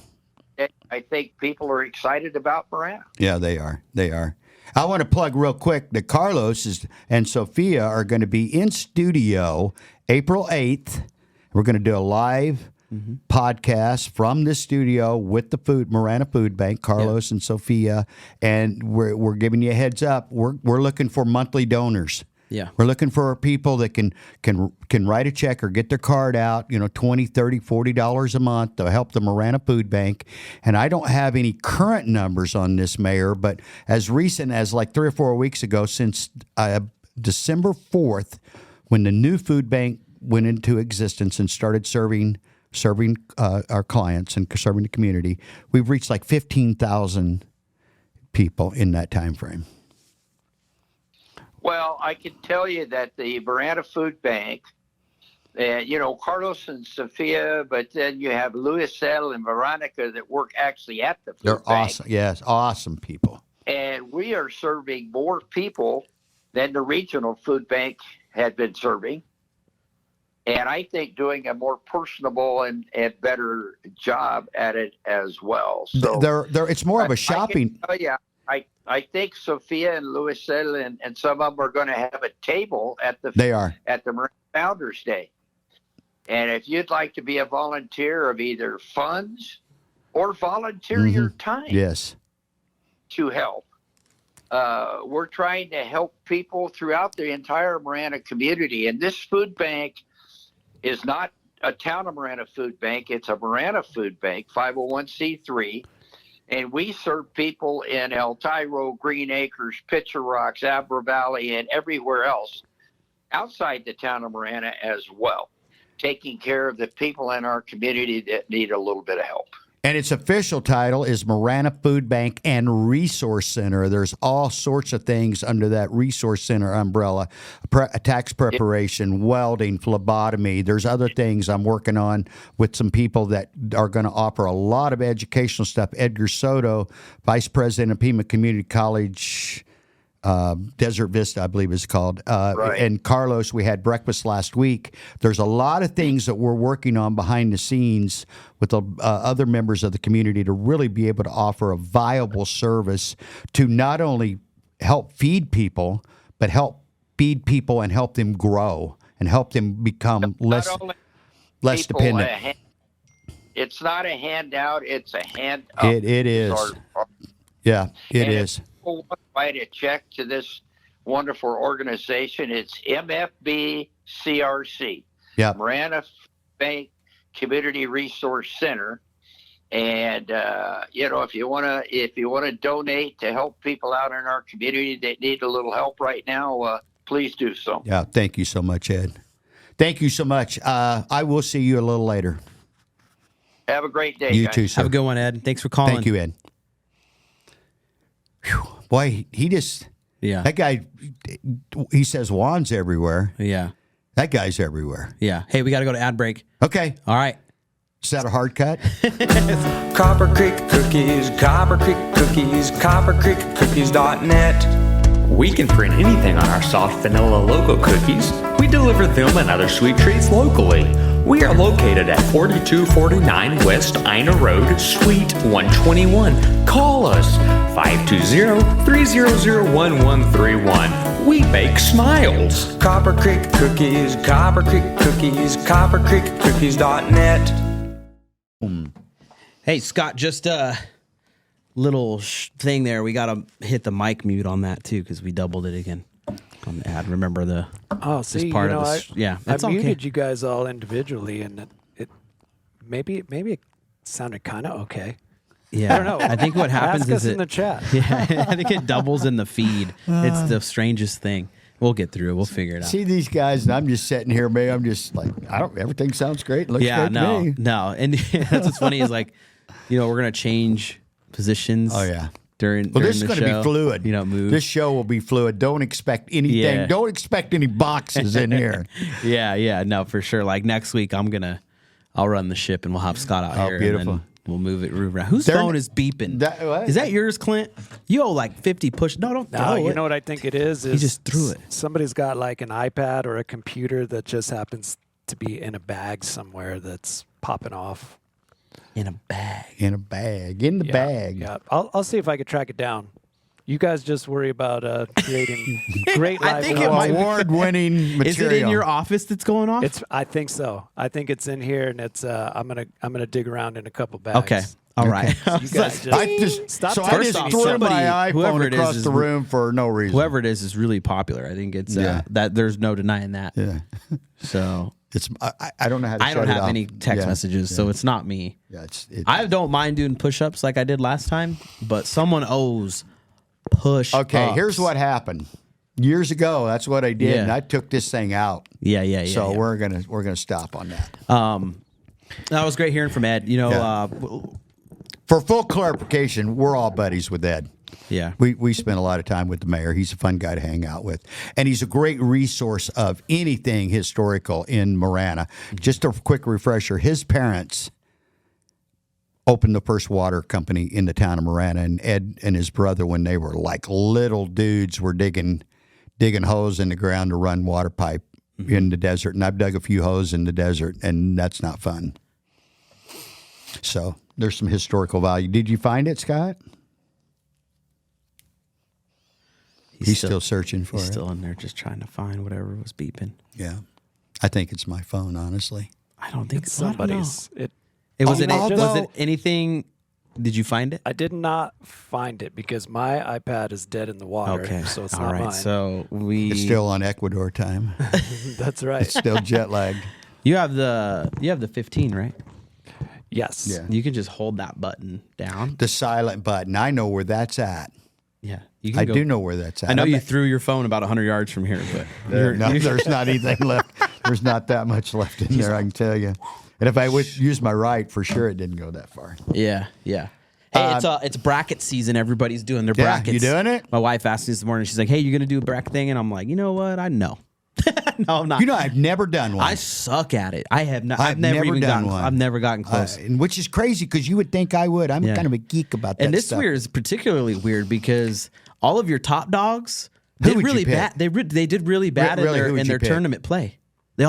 I think people are excited about Marana. Yeah, they are. They are. I want to plug real quick that Carlos and Sophia are going to be in studio April 8th. We're going to do a live podcast from the studio with the Marana Food Bank, Carlos and Sophia, and we're giving you a heads up. We're looking for monthly donors. Yeah. We're looking for people that can write a check or get their card out, $20, $30, $40 a month to help the Marana Food Bank. And I don't have any current numbers on this, Mayor, but as recent as like 3 or 4 weeks ago, since December 4th, when the new food bank went into existence and started serving our clients and serving the community, we've reached like 15,000 people in that time frame. Well, I can tell you that the Marana Food Bank, Carlos and Sophia, but then you have Luisel and Veronica that work actually at the food bank. They're awesome. Yes, awesome people. And we are serving more people than the regional food bank had been serving. And I think doing a more personable and better job at it as well. So it's more of a shopping. I think Sophia and Luisel and some of them are going to have a table at the Marana Founders Day. And if you'd like to be a volunteer of either funds or volunteer your time to help, we're trying to help people throughout the entire Marana community. And this food bank is not a Town of Marana food bank. It's a Marana food bank, 501c3. And we serve people in El Tiro, Green Acres, Pitcher Rocks, Abra Valley, and everywhere else outside the Town of Marana as well, taking care of the people in our community that need a little bit of help. And its official title is Marana Food Bank and Resource Center. There's all sorts of things under that Resource Center umbrella, tax preparation, welding, phlebotomy. There's other things I'm working on with some people that are going to offer a lot of educational stuff. Edgar Soto, Vice President of Pima Community College, Desert Vista, I believe it's called. And Carlos, we had breakfast last week. There's a lot of things that we're working on behind the scenes with the other members of the community to really be able to offer a viable service to not only help feed people, but help feed people and help them grow and help them become less dependent. It's not a handout, it's a hand up. It is. Yeah, it is. People want to write a check to this wonderful organization. It's MFB-CRC, Marana Bank Community Resource Center. And if you want to donate to help people out in our community that need a little help right now, please do so. Yeah, thank you so much, Ed. Thank you so much. I will see you a little later. Have a great day. You guys. too, sir. Have a good one, Ed. Thanks for calling. Thank you, Ed. Whew. Boy, that guy, he says Juan's everywhere. Yeah. That guy's everywhere. Yeah. Hey, we got to go to ad break. Okay. All right. Is that a hard cut? Copper Creek Cookies, Copper Creek Cookies, CopperCreekCookies.net. We can print anything on our soft vanilla logo cookies. We deliver them and other sweet treats locally. We are located at 4249 West Ina Road, Suite 121. Call us 520-300-1131. We bake smiles. Copper Creek Cookies, Copper Creek Cookies, CopperCreekCookies.net. Hey, Scott, just little thing there. We got to hit the mic mute on that too because we doubled it again on the ad. Remember the see, part you know, of this? Yeah, I it's okay. muted you guys all individually, and it maybe it sounded kind of okay. Yeah, I don't know. I think what happens Ask is us in the chat. Yeah, I think it doubles in the feed. It's the strangest thing. We'll get through it. We'll figure it out. See these guys, and I'm just sitting here, man. I'm just like, everything sounds great. Looks Yeah, great to me. no. And that's what's funny is like, you know, we're gonna change positions. Oh, yeah. During This is the going to show. be fluid. You know, move. This show will be fluid. Don't expect anything. Yeah. Don't expect any boxes in here. Yeah, no, for sure. Like next week, I'll run the ship and we'll have Scott out here. beautiful. And then we'll move it around. Whose They're- phone is beeping? What? Is that yours, Clint? You owe like 50 push. No, don't No, throw you it. know what I think it is? He just threw it. Somebody's got like an iPad or a computer that just happens to be in a bag somewhere that's popping off. In a bag. In a bag. In the bag. Yeah, I'll see if I can track it down. You guys just worry about creating great I live think it might be- Award-winning material. Is it in your office that's going off? I think so. I think it's in here, and it's. I'm gonna dig around in a couple bags. Okay. All right. You guys just I just stop. so I texting just each threw other. my whoever iPhone it across is the room for no reason. Whoever it is really popular. I think it's Yeah. that there's no denying that. Yeah, So it's I don't know how to. I shut don't it have off. any text Yeah. messages, so it's not me. Yeah, I don't mind doing push-ups like I did last time, but someone owes push. Okay, here's what happened. Years ago, that's what I did, Yeah. and I took this thing out. Yeah. So yeah. we're gonna stop on that. That was great hearing from Ed. You know, Yeah. For full clarification, we're all buddies with Ed. yeah. We spent a lot of time with the mayor. He's a fun guy to hang out with. And he's a great resource of anything historical in Marana. Just a quick refresher, his parents opened the first water company in the town of Marana, and Ed and his brother, when they were like little dudes, were digging holes in the ground to run water pipe in the desert. And I've dug a few holes in the desert, and that's not fun. So there's some historical value. Did you find it, Scott? He's still searching for He's it. still in there just trying to find whatever was beeping. Yeah. I think it's my phone, honestly. I don't think It's so. I don't know. somebody's. It was Although- it anything? Did you find it? I did not find it because my iPad is dead in the water. Okay, so it's all not right. mine. So It's still on Ecuador time. That's right. It's still jet lagged. you have the 15, right? Yes. Yeah. You can just hold that button down. The silent button. I know where that's at. Yeah, you can I go. do know where that's at. I know I'm you not- threw your phone about 100 yards from here, but there's not anything left. There's not that much left in there, I can tell you. And if I would use my right, for sure it didn't go that far. Yeah. Hey, it's bracket season. Everybody's doing their Yeah, brackets. you doing it? My wife asked me this morning. She's like, "Hey, you gonna do a bracket thing?" And I'm like, "You know what? I know." No, I'm not. You know, I've never done one. I suck at it. I have not. I've I've never never even done gotten. one. I've never gotten close. And which is crazy because you would think I would. I'm Yeah. kind of a geek about that And this stuff. year is particularly weird because all of your top dogs Who did would you really pick? bad. They did really bad Really, who in would their you pick? tournament play. They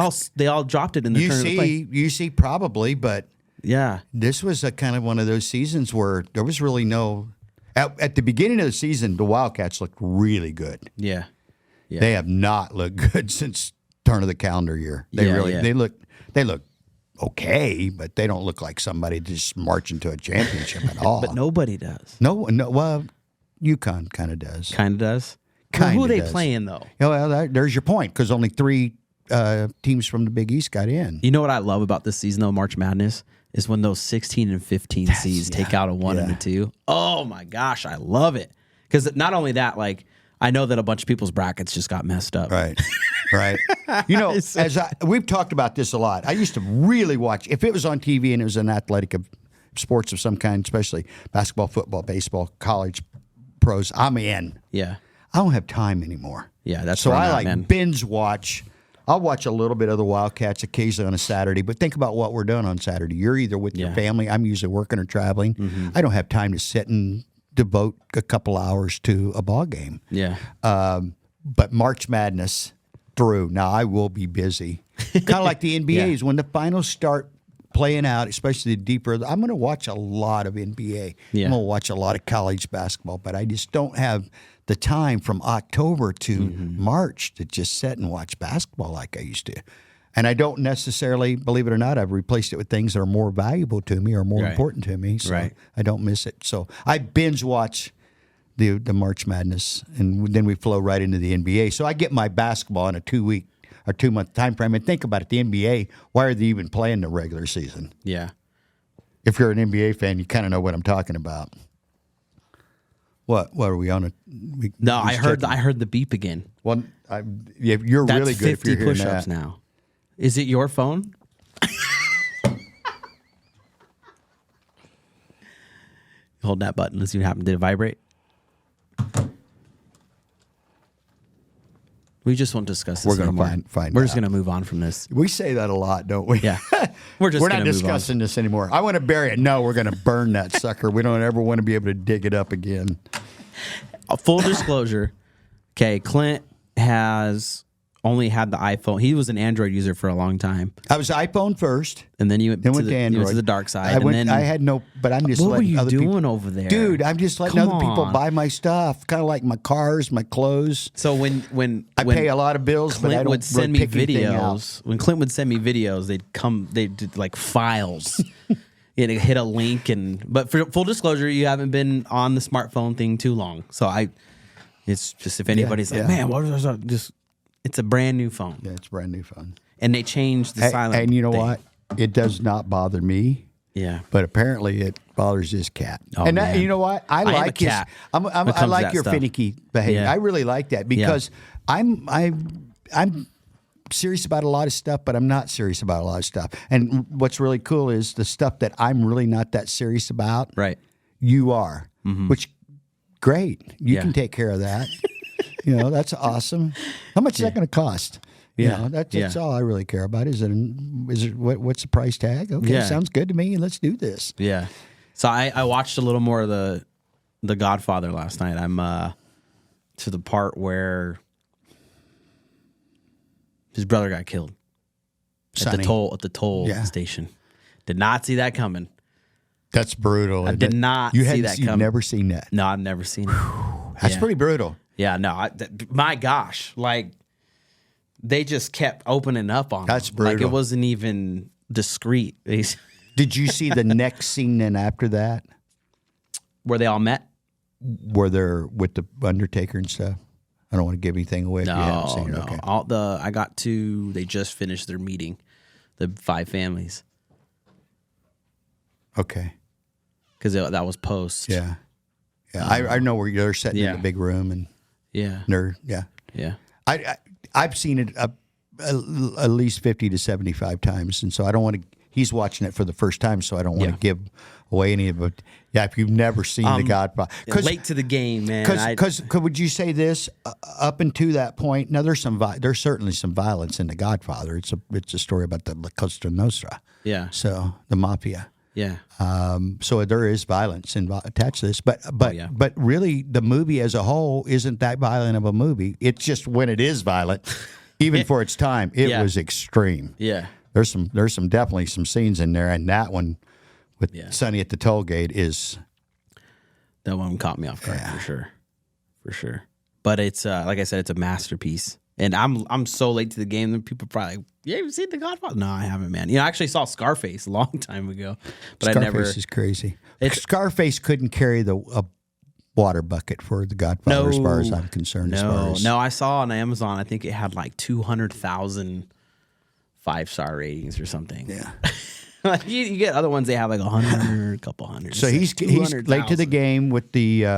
all dropped it in their tournament play. You see, probably, but Yeah. this was a kind of one of those seasons where there was really no. At the beginning of the season, the Wildcats looked really good. Yeah. Yeah. They have not looked good since turn of the calendar year. They Yeah. they look okay, but they don't look like somebody just marching to a championship at all. But nobody does. no. Well, UConn kind of does. Kind of does. Kinda Who are they does. playing though? Yeah, well, there's your point because only 3 teams from the Big East got in. You know what I love about this season though, March Madness, is when those 16 and 15 seeds take out a 1 and a 2. Oh my gosh, I love it. Because not only that, like I know that a bunch of people's brackets just got messed up. Right. Right. You know, we've talked about this a lot. I used to really watch, if it was on TV and it was an athletic sports of some kind, especially basketball, football, baseball, college pros, I'm in. Yeah. I don't have time anymore. Yeah, that's so where I'm I at, like man. binge watch. I'll watch a little bit of the Wildcats occasionally on a Saturday, but think about what we're doing on Saturday. You're either with your Yeah. family. I'm usually working or traveling. I don't have time to sit and devote a couple hours to a ball game. Yeah. But March Madness through. Now I will be busy. Kind of like the NBAs when the finals start playing out, especially the deeper. I'm going to watch a lot of NBA. Yeah. I'm going to watch a lot of college basketball, but I just don't have the time from October to March to just sit and watch basketball like I used to. And I don't necessarily, believe it or not, I've replaced it with things that are more valuable to me or more Right. important to me. So Right. I don't miss it. So I binge watch the March Madness, and then we flow right into the NBA. So I get my basketball in a 2-week or 2-month time frame. And think about it, the NBA, why are they even playing the regular season? Yeah. If you're an NBA fan, you kind of know what I'm talking about. What are we on? No, I heard the beep again. Well, you're That's really good if 50 you're hearing push-ups that. now. Is it your phone? Hold that button. Let's see what happened. Did it vibrate? We just won't discuss this We're gonna anymore. find We're just out. going to move on from this. We say that a lot, don't we? Yeah. We're just We're gonna not move on. discussing this anymore. I want to bury it. No, we're going to burn that sucker. We don't ever want to be able to dig it up again. Full disclosure. Okay, Clint has only had the iPhone. He was an Android user for a long time. I was iPhone first, And then you went, then to, went the, to you Android. went to the dark side. I and went. then, I had no, but I'm just what were letting you other doing people, over there? dude. I'm just letting Come other people on. buy my stuff, kind of like my cars, my clothes. So when I pay a lot of bills, but I Clint don't would send me really pick anything out. videos. When Clint would send me videos, they'd do like files. It'd hit a link, but for full disclosure, you haven't been on the smartphone thing too long. So it's just if anybody's like, yeah. man, what was that? Just it's a brand new phone, Yeah, it's a brand new phone. and they changed the Hey, silent. and you know thing. what? It does not bother me. Yeah. But apparently it bothers this cat. Oh, and man. you know what? I am a like his. cat I when it comes to like that your stuff. finicky behavior. Yeah. I really like that because I'm serious about a lot of stuff, but I'm not serious about a lot of stuff. And what's really cool is the stuff that I'm really not that serious about. Right. You are, which great. You Yeah. can take care of that. That's awesome. How much is that going to cost? Yeah. That's Yeah. all I really care about. Is it what's the price tag? Okay, Yeah. sounds good to me. Let's do this. Yeah. So I watched a little more of the Godfather last night. I'm to the part where his brother got killed at Sonny. the toll Yeah. station. Did not see that coming. That's brutal. I did not see that You've coming. never seen that. No, I've never seen it. That's Yeah. pretty brutal. Yeah, no. My gosh, like they just kept opening up on That's him. Like it brutal. wasn't even discreet. Did you see the next scene then after that, Where they all met? where they're with the Undertaker and stuff? I don't want to give anything away if you haven't seen it. Okay. They just finished their meeting, the 5 families, Okay. because that was post. Yeah. Yeah. I know where they're sitting in Yeah. the big room and Yeah. they're yeah. Yeah. I've seen it at least 50 to 75 times, and so I don't want to. He's watching it for the first time, so I don't want Yeah. to give away any of it. Yeah, if you've never seen The Godfather, Late to the game, man. because would you say this up until that point? Now there's certainly some violence in The Godfather. It's a story about the La Costa Nostra, Yeah. so the mafia. Yeah. So there is violence attached to this, but yeah. but really the movie as a whole isn't that violent of a movie. It's just when it is violent, even for its time, it Yeah. was extreme. Yeah. There's some definitely some scenes in there, and that one with Yeah. Sonny at the toll gate is That one caught me off guard for sure. For sure. But it's like I said, it's a masterpiece. And I'm so late to the game that people probably like, yeah, you've seen The Godfather? No, I haven't, man. I actually saw Scarface a long time ago. But Scarface I never is crazy. It's- Scarface couldn't carry a water bucket for The Godfather, as far as I'm concerned. as far as, No, I saw on Amazon, I think it had like 200,000 5-star ratings or something. Yeah. Like, you get other ones, they have like 100, a couple hundred. So It's like he's late to the 200,000. game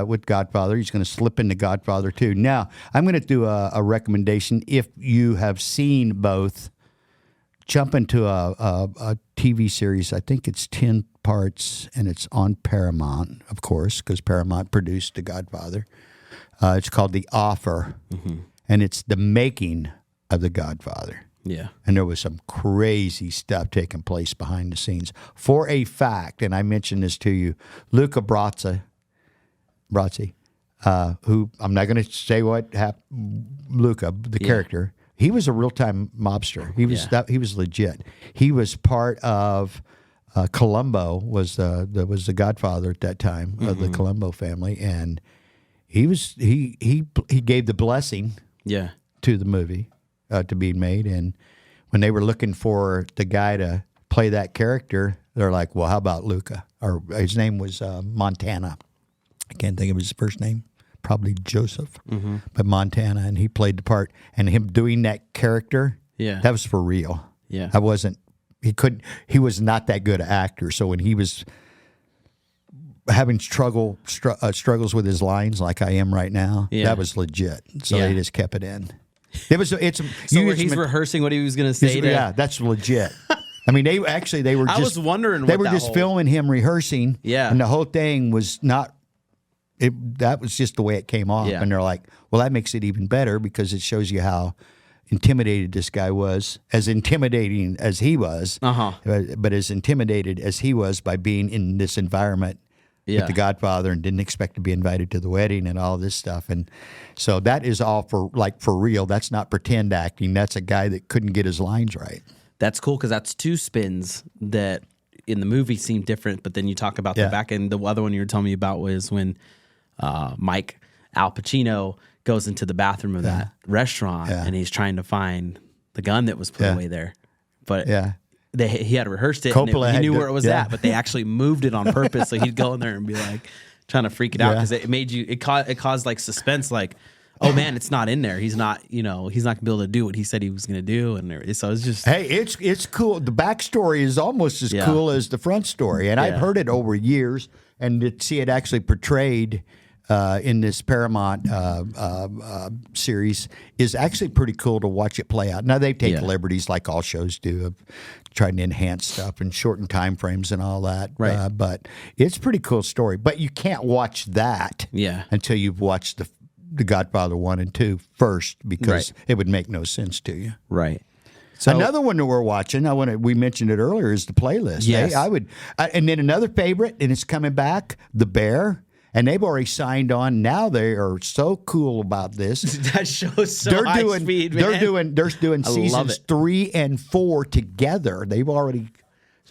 with Godfather. He's going to slip into Godfather 2. Now, I'm going to do a recommendation. If you have seen both, jump into a TV series. I think it's 10 parts, and it's on Paramount, of course, because Paramount produced The Godfather. It's called The Offer, and it's the making of The Godfather. Yeah. And there was some crazy stuff taking place behind the scenes. For a fact, and I mentioned this to you, Luca Brasi, who I'm not going to say what happened, Luca, the character, he was a real-time mobster. He was legit. He was part of Colombo, was the godfather at that time of the Colombo family, and he gave the blessing Yeah. to the movie to be made, and when they were looking for the guy to play that character, they're like, well, how about Luca? Or his name was Montana. I can't think of his first name. Probably Joseph, but Montana, and he played the part. And him doing that character, that was for real. Yeah, he was not that good an actor. So when he was having struggles with his lines like I am right now, that was legit. So they just kept it in. He's rehearsing what he was going to say. Yeah, that's legit. I mean, they were I was wondering. They were just filming him rehearsing. Yeah, and the whole thing was not. That was just the way it came off, and they're like, "Well, that makes it even better because it shows you how intimidated this guy was, as intimidating as he was, but as intimidated as he was by being in this environment with the Godfather and didn't expect to be invited to the wedding and all this stuff. And so that is all for real. That's not pretend acting. That's a guy that couldn't get his lines right. That's cool because that's two spins that in the movie seem different, but then you talk about the back end. The other one you were telling me about was when Mike Al Pacino goes into the bathroom of that restaurant and he's trying to find the gun that was put away there. But he had rehearsed it. Coppola he knew where it was at, but they actually moved it on purpose. So he'd go in there and be like trying to freak it out because it made you. It caused like suspense. Like, oh man, it's not in there. He's not. He's not gonna be able to do what he said he was gonna do. And so it's just. Hey, it's cool. The backstory is almost as cool as the front story, and I've heard it over years, and to see it actually portrayed. In this Paramount series is actually pretty cool to watch it play out. Now they take liberties like all shows do of trying to enhance stuff and shorten time frames and all that. Right. But it's a pretty cool story. But you can't watch that until you've watched the Godfather 1 and 2 first because it would make no sense to you. Right. So another one that we're watching, we mentioned it earlier, is The Playlist. Yes. And then another favorite, and it's coming back, The Bear. And they've already signed on. Now they are so cool about this. That show's so high speed, man. They're doing seasons 3 and 4 together. They've already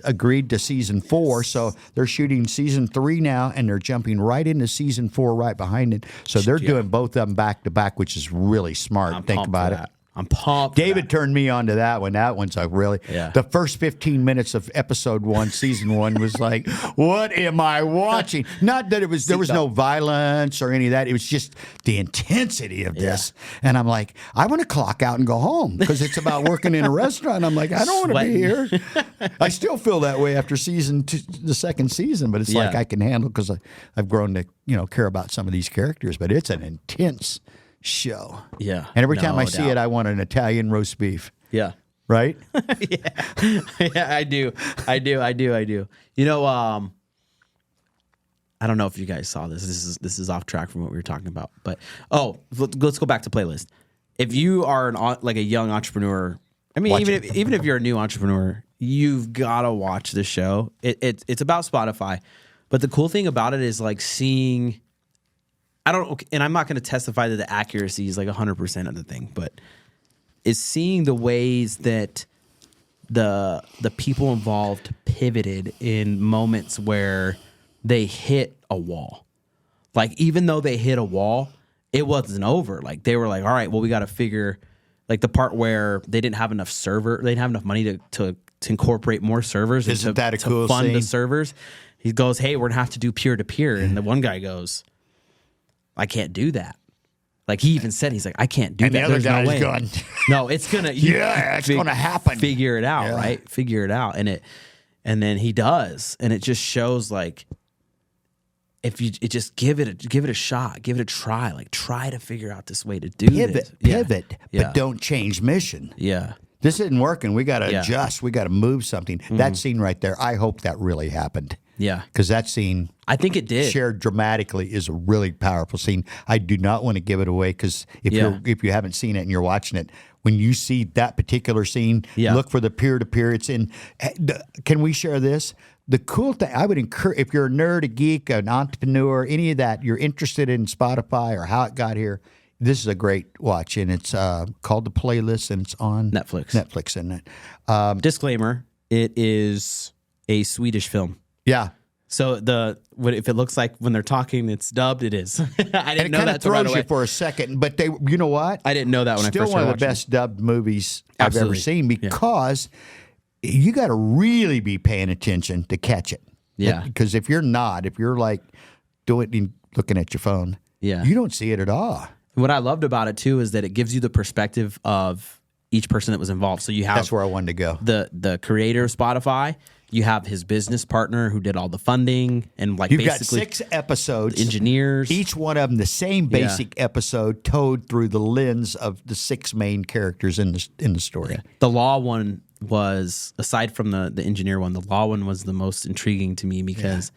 agreed to season 4, so they're shooting season 3 now, and they're jumping right into season 4 right behind it. So they're doing both of them back to back, which is really smart. Think about it. I'm pumped. David turned me on to that one. That one's like really. Yeah. The first 15 minutes of episode 1, season 1 was like, what am I watching? Not that there was no violence or any of that. It was just the intensity of this. And I'm like, I want to clock out and go home because it's about working in a restaurant. I'm like, I don't want to be here. I still feel that way after the second season, but it's like I can handle because I've grown to care about some of these characters. But it's an intense show. Yeah. And every time I see it, I want an Italian roast beef. Yeah. Right? Yeah, I do. You know, I don't know if you guys saw this. This is off track from what we were talking about. But let's go back to Playlist. If you are a young entrepreneur, I mean, even if you're a new entrepreneur, you've got to watch this show. It's about Spotify, but the cool thing about it is like seeing. And I'm not going to testify that the accuracy is like 100% of the thing, but is seeing the ways that the people involved pivoted in moments where they hit a wall. Like, even though they hit a wall, it wasn't over. Like, they were like, all right, well, we got to figure, like the part where they didn't have enough money to incorporate more servers. Isn't that a cool fund scene? The servers. He goes, hey, we're going to have to do peer-to-peer. And the one guy goes, I can't do that. Like, he even said, he's like, I can't do and that. And the other There's guy's no way. going, no, it's gonna. It's gonna happen. Figure it out, right? Figure it out, and then he does, and it just shows like, if you just give it a shot, give it a try, like try to figure out this way to do this. Pivot, but don't change mission. Yeah. This isn't working. We got to adjust. We got to move something. That scene right there, I hope that really happened. Yeah. Because that scene, I think it did. Shared dramatically is a really powerful scene. I do not want to give it away because if you haven't seen it and you're watching it, when you see that particular scene, look for the peer-to-peer. It's in. Can we share this? The cool thing, I would encourage, if you're a nerd, a geek, an entrepreneur, any of that, you're interested in Spotify or how it got here, this is a great watch, and it's called The Playlist, and it's on Netflix. Isn't it? Disclaimer: it is a Swedish film. Yeah. So if it looks like when they're talking, it's dubbed. It is. I didn't And it know kind that of till right throws away. you for a second, but you know what? I didn't know that when I Still first one started of the watching. best dubbed movies I've ever Absolutely. seen Yeah. because you got to really be paying attention to catch it. Yeah. Because if you're like doing it looking at your phone, Yeah. you don't see it at all. What I loved about it too is that it gives you the perspective of each person that was involved. So you have That's where I wanted to go. the creator of Spotify. You have his business partner who did all the funding and like You've got basically 6 episodes. engineers. Each one of them the same basic episode told through the lens of the 6 main characters in the story. The law one was, aside from the engineer one, the law one was the most intriguing to me because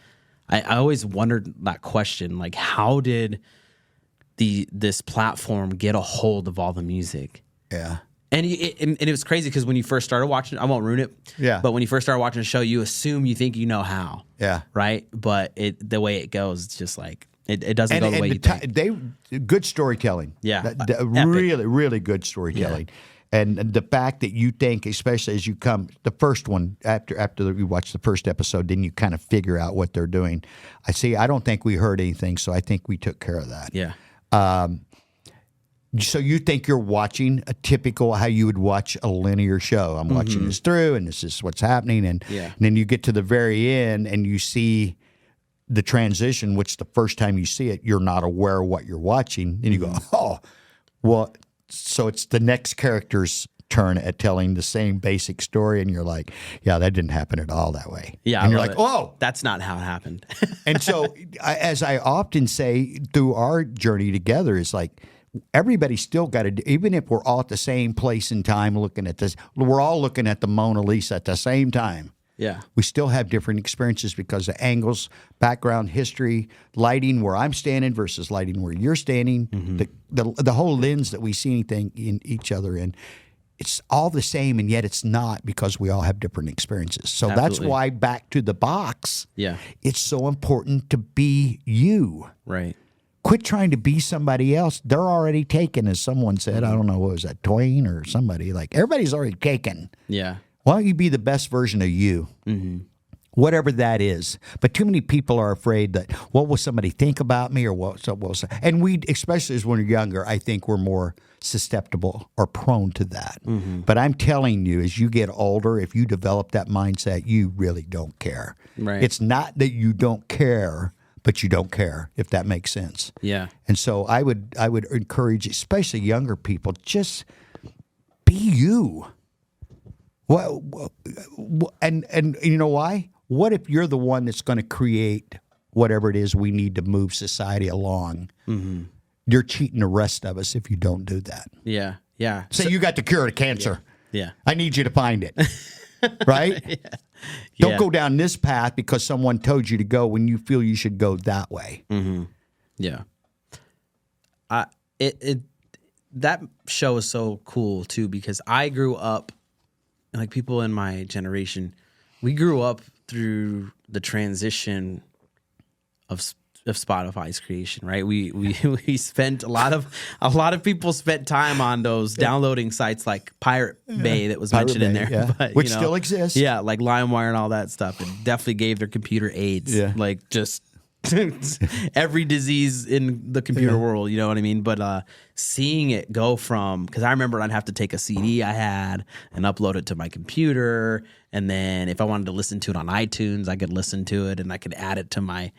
I always wondered that question, like how did this platform get a hold of all the music? Yeah. And it was crazy because when you first started watching, I won't ruin it. Yeah. But when you first started watching the show, you think you know how. Yeah. Right. But the way it goes, it's just like it doesn't go the way you think. Good storytelling. Yeah. Really, really good storytelling. And the fact that you think, especially as you come, the first one after you watch the first episode, then you kind of figure out what they're doing. I don't think we heard anything, so I think we took care of that. Yeah. So you think you're watching a typical how you would watch a linear show. I'm watching this through, and this is what's happening, and then you get to the very end, and you see the transition, which the first time you see it, you're not aware of what you're watching, and you go, oh, well, so it's the next character's turn at telling the same basic story, and you're like, yeah, that didn't happen at all that way. Yeah. And you're I like, love it. oh. That's not how it happened. And so, as I often say through our journey together, is like everybody's still got to, even if we're all at the same place in time looking at this, we're all looking at the Mona Lisa at the same time. Yeah. We still have different experiences because of angles, background, history, lighting where I'm standing versus lighting where you're standing, the whole lens that we see anything in each other in. It's all the same, and yet it's not because we all have different experiences. So that's Absolutely. why back to the box, Yeah. it's so important to be you. Right. Quit trying to be somebody else. They're already taken, as someone said. I don't know, what was that, Twain or somebody? Like, everybody's already taken. Yeah. Why don't you be the best version of you? Whatever that is. But too many people are afraid that, what will somebody think about me, or what? And we, especially as when we're younger, I think we're more susceptible or prone to that. But I'm telling you, as you get older, if you develop that mindset, you really don't care. Right. It's not that you don't care, but you don't care, if that makes sense. Yeah. And so I would encourage, especially younger people, just be you. Well, and you know why? What if you're the one that's going to create whatever it is we need to move society along? You're cheating the rest of us if you don't do that. Yeah. Yeah. Say you got the cure to cancer. Yeah. I need you to find it. Right? Don't Yeah. go down this path because someone told you to go when you feel you should go that way. Yeah. That show is so cool too because I grew up, like people in my generation, we grew up through the transition of Spotify's creation, right? We spent a lot of people spent time on those downloading sites like Pirate Bay that was mentioned in Bay, there, yeah. but, Which still exists. Yeah, like LimeWire and all that stuff. It definitely gave their computer AIDS, like just every disease in the computer world. You know what I mean? But seeing it go from, because I remember I'd have to take a CD I had and upload it to my computer, and then if I wanted to listen to it on iTunes, I could listen to it and I could add it to my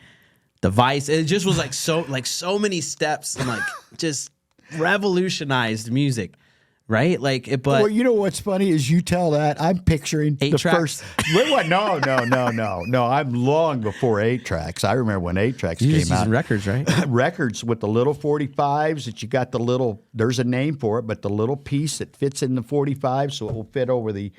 device. It just was like so many steps and like just revolutionized music, right? Like it, but Well, you know what's funny is you tell that I'm picturing 8 the tracks. first. Wait, what? No. I'm long before 8 tracks. I remember when 8 tracks you're came just out. using records, right? Records with the little 45s that you got the little. There's a name for it, but the little piece that fits in the 45, so it will fit over the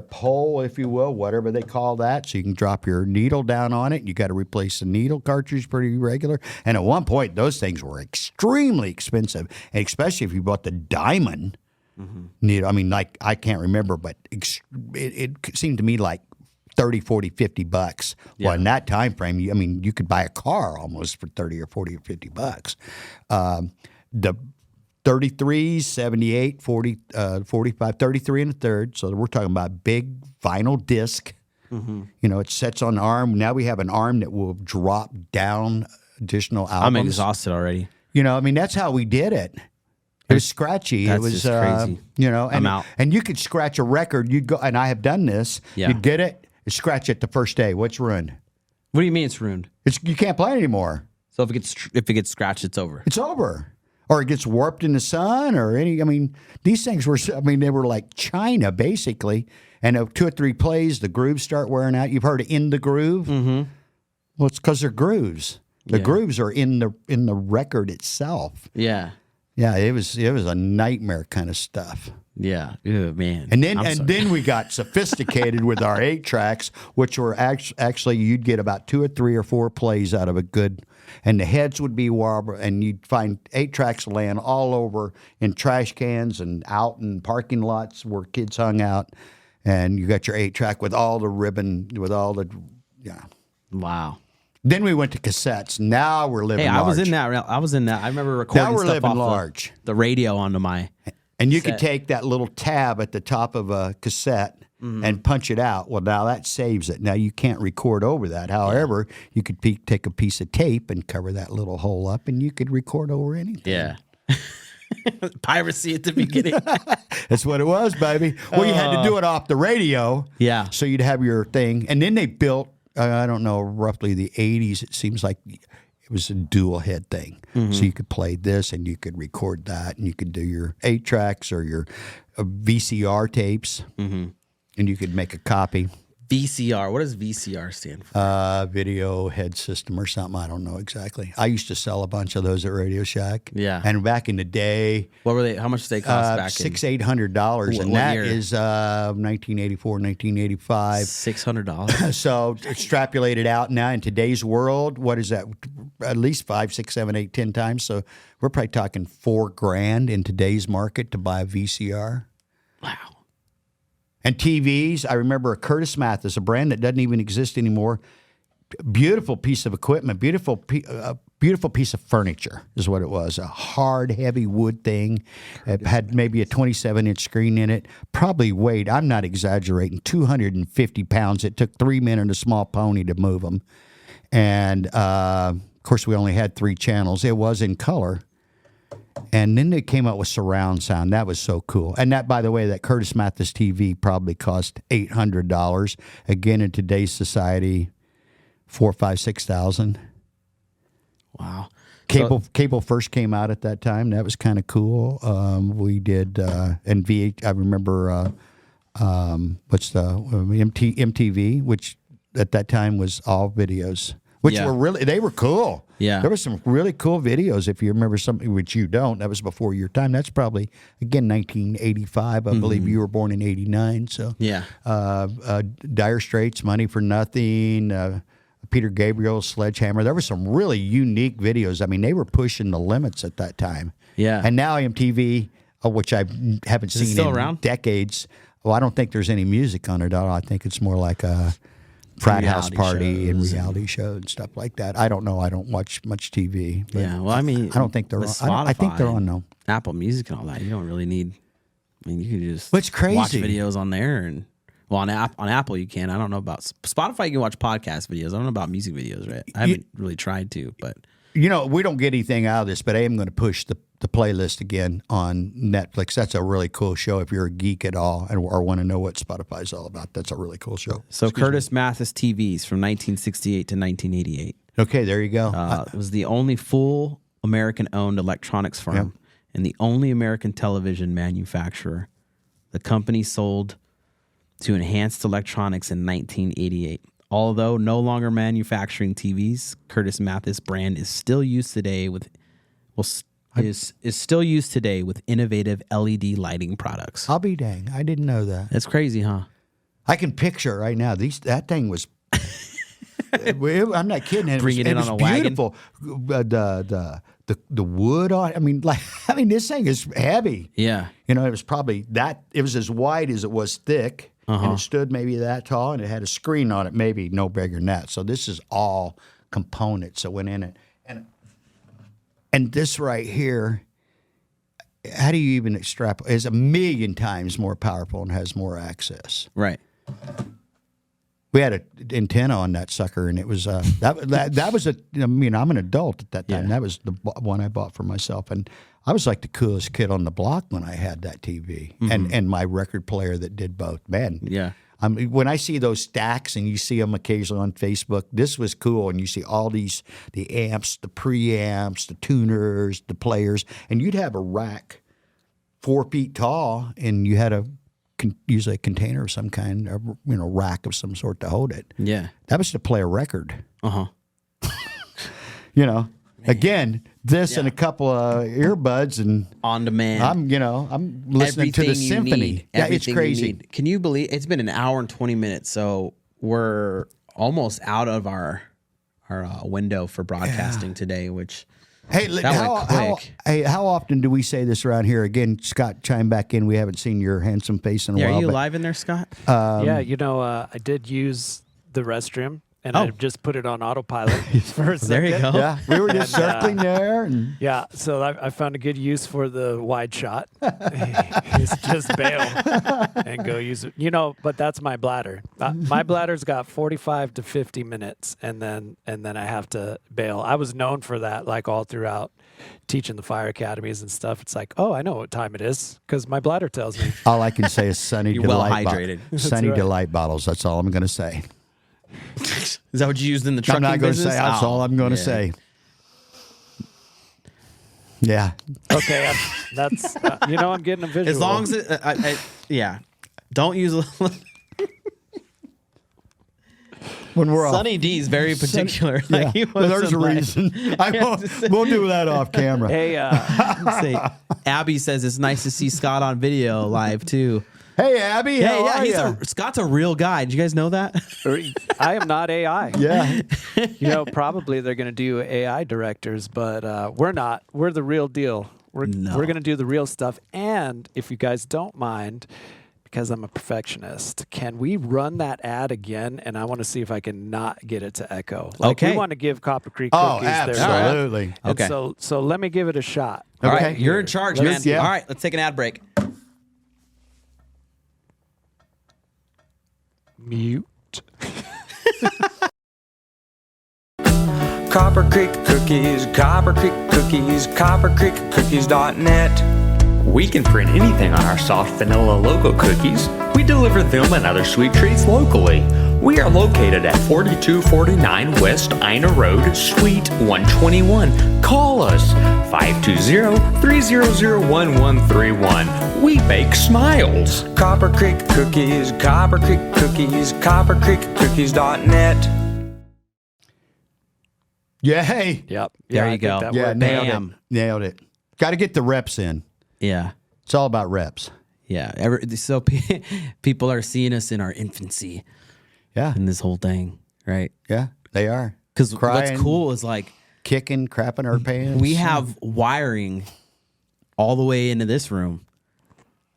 pole, if you will, whatever they call that. So you can drop your needle down on it. You got to replace the needle cartridge pretty regular. And at one point, those things were extremely expensive, and especially if you bought the diamond needle. I mean, like, I can't remember, but it seemed to me like $30, $40, $50. Well, in that time frame, you could buy a car almost for $30 or $40 or $50. The 33s, 78, 40, 45, 33 and a third. So we're talking about big vinyl disc. You know, it sets on the arm. Now we have an arm that will drop down additional albums. I'm exhausted already. You know, I mean, that's how we did it. It was scratchy. That's it was just crazy. You know, and, I'm out. and you could scratch a record. You'd go, and I have done this. Yeah. You'd get it, you scratch it the first day. What's ruined? What do you mean it's ruined? You can't play it anymore. So if it gets scratched, it's over. It's over. Or it gets warped in the sun or any, I mean, these things were, they were like China basically. And 2 or 3 plays, the grooves start wearing out. You've heard of In the Groove? Mm-hmm. Well, it's because they're grooves. The grooves are in the record itself. Yeah. Yeah, it was a nightmare kind of stuff. Yeah. Ew, man. And then we got sophisticated with our 8 tracks, which were actually you'd get about 2 or 3 or 4 plays out of a good, and the heads would be wobble, and you'd find 8 tracks laying all over in trash cans and out in parking lots where kids hung out, and you got your 8 track with all the ribbon, with all the, yeah. Wow. Then we went to cassettes. Now we're living large. I was in that. I remember recording Now we're stuff living off large. the radio onto my. And you could take that little tab at the top of a cassette and punch it out. Well, now that saves it. Now you can't record over that. However, you could take a piece of tape and cover that little hole up, and you could record over anything. Yeah. Piracy at the beginning. That's what it was, baby. Well, you had to do it off the radio. Yeah. So you'd have your thing. And then they built, I don't know, roughly the 80s, it seems like it was a dual head thing. So you could play this and you could record that, and you could do your 8 tracks or your VCR tapes, and you could make a copy. VCR. What does VCR stand for? Video head system or something. I don't know exactly. I used to sell a bunch of those at Radio Shack. Yeah. And back in the day, What were they? How much did they cost back $600-800, and what that year? is 1984, 1985. $600. So extrapolated out now in today's world, what is that? At least 5, 6, 7, 8, 10 times. So we're probably talking $4,000 in today's market to buy a VCR. Wow. And TVs, I remember a Curtis Mathis, a brand that doesn't even exist anymore. Beautiful piece of equipment, beautiful piece of furniture is what it was. A hard, heavy wood thing. It had maybe a 27-inch screen in it. Probably weighed, I'm not exaggerating, 250 pounds. It took 3 men and a small pony to move them. And, of course, we only had 3 channels. It was in color. And then they came out with surround sound. That was so cool. And that, by the way, that Curtis Mathis TV probably cost $800. Again, in today's society, $4,000, $5,000, $6,000. Wow. Cable first came out at that time. That was kind of cool. We did, and VH. I remember MTV, which at that time was all videos, which they were cool. Yeah. There were some really cool videos. If you remember something which you don't, that was before your time. That's probably, again, 1985. I believe you were born in 89. So Yeah. Dire Straits, Money for Nothing, Peter Gabriel, Sledgehammer. There were some really unique videos. I mean, they were pushing the limits at that time. Yeah. And now MTV, which I haven't it seen still in around? decades. Well, I don't think there's any music on it at all. I think it's more like a frat house Reality party and shows reality show and stuff like that. I don't know. I don't watch much TV. But Yeah. Well, I mean, I don't think they're on. with I think they're Spotify on now. Apple Music and all that. You don't really need. I mean, you can just What's crazy? watch videos on there, and well, on Apple you can. I don't know about Spotify. You can watch podcast videos. I don't know about music videos. Right? I haven't really tried to, but You know, we don't get anything out of this, but I am going to push the playlist again on Netflix. That's a really cool show. If you're a geek at all or want to know what Spotify's all about, that's a really cool show. so Curtis Mathis TVs from 1968 to 1988. Okay, there you go. It was the only full American-owned electronics firm and the only American television manufacturer. The company sold to Enhanced Electronics in 1988. Although no longer manufacturing TVs, Curtis Mathis brand is still used today with is still used today with innovative LED lighting products. I'll be dang. I didn't know that. That's crazy, huh? I can picture right now. That thing was. I'm not kidding. And Bring it in was on a wagon. beautiful. The wood on. I mean, this thing is heavy. Yeah. You know, it was probably that. It was as wide as it was thick, and it stood maybe that tall, and it had a screen on it, maybe no bigger than that. So this is all components that went in it, and this right here. How do you even extrapolate? Is a million times more powerful and has more access. Right. We had an antenna on that sucker, and it was that was a. I mean, I'm an adult at that time. Yeah. That was the one I bought for myself, and I was like the coolest kid on the block when I had that TV and my record player that did both. Man, Yeah. I mean, when I see those stacks and you see them occasionally on Facebook, this was cool. And you see all these, the amps, the preamps, the tuners, the players, and you'd have a rack 4 feet tall, and you had usually a container of some kind, or, rack of some sort to hold it. Yeah. That was to play a record. Uh-huh. Again, this and a couple of earbuds, and On demand. I'm listening to the Everything you symphony. need. Yeah, it's Everything you crazy. need. Can you believe it's been an hour and 20 minutes? So we're almost out of our window for broadcasting today, which Hey, That went quick. how often do we say this around here? Again, Scott, chime back in. We haven't seen your handsome face in a yeah, while. are you but- live in there, Scott? Yeah, I did use the restroom, and I just put it on autopilot for a second. There you go. Yeah, we were just And, circling there, and Yeah, so I found a good use for the wide shot. It's just bail and go use it. But that's my bladder. My bladder's got 45 to 50 minutes, and then I have to bail. I was known for that, like all throughout teaching the fire academies and stuff. It's like, oh, I know what time it is because my bladder tells me. all I can say is Sunny You're well Delight. hydrated. Sunny right. Delight bottles. That's all I'm going to say. Is that what you used in the I'm trucking not going to business? say. That's Oh, all I'm going to yeah. say. Yeah. Okay, that's I'm getting a visual. As long as it, yeah, don't use. When we're Sunny D is very particular. Yeah. Like, he Well, wants there's a some, like- reason. We'll do that off camera. Hey, Say, Abby says it's nice to see Scott on video live too. Hey, Abby. Yeah, how yeah, are he's ya? Scott's a real guy. Did you guys know that? I am not AI. Yeah. Probably they're going to do AI directors, but we're not. We're the real deal. We're going to do the real stuff. And if you guys don't mind, because I'm a perfectionist, can we run that ad again? And I want to see if I can not get it to echo. Okay. We want to give Copper Creek Oh, cookies their absolutely. And Okay. So let me give it a shot. All Okay. right, you're in charge, Let's- man. yeah. All right, let's take an ad break. Mute. Copper Creek Cookies, Copper Creek Cookies, CopperCreekCookies.net. We can print anything on our soft vanilla logo cookies. We deliver them and other sweet treats locally. We are located at 4249 West Ina Road, Suite 121. Call us 520-300-1131. We bake smiles. Copper Creek Cookies, Copper Creek Cookies, CopperCreekCookies.net. Yeah. Hey. Yep. There I you think go. that Yeah. worked. Nailed Bam. it. Nailed it. Got to get the reps in. Yeah, It's all about reps. yeah. So people are seeing us in our infancy Yeah. in this whole thing, right? Yeah. They are. Because what's Crying, cool is like Kicking, crapping our pants. we have wiring all the way into this room,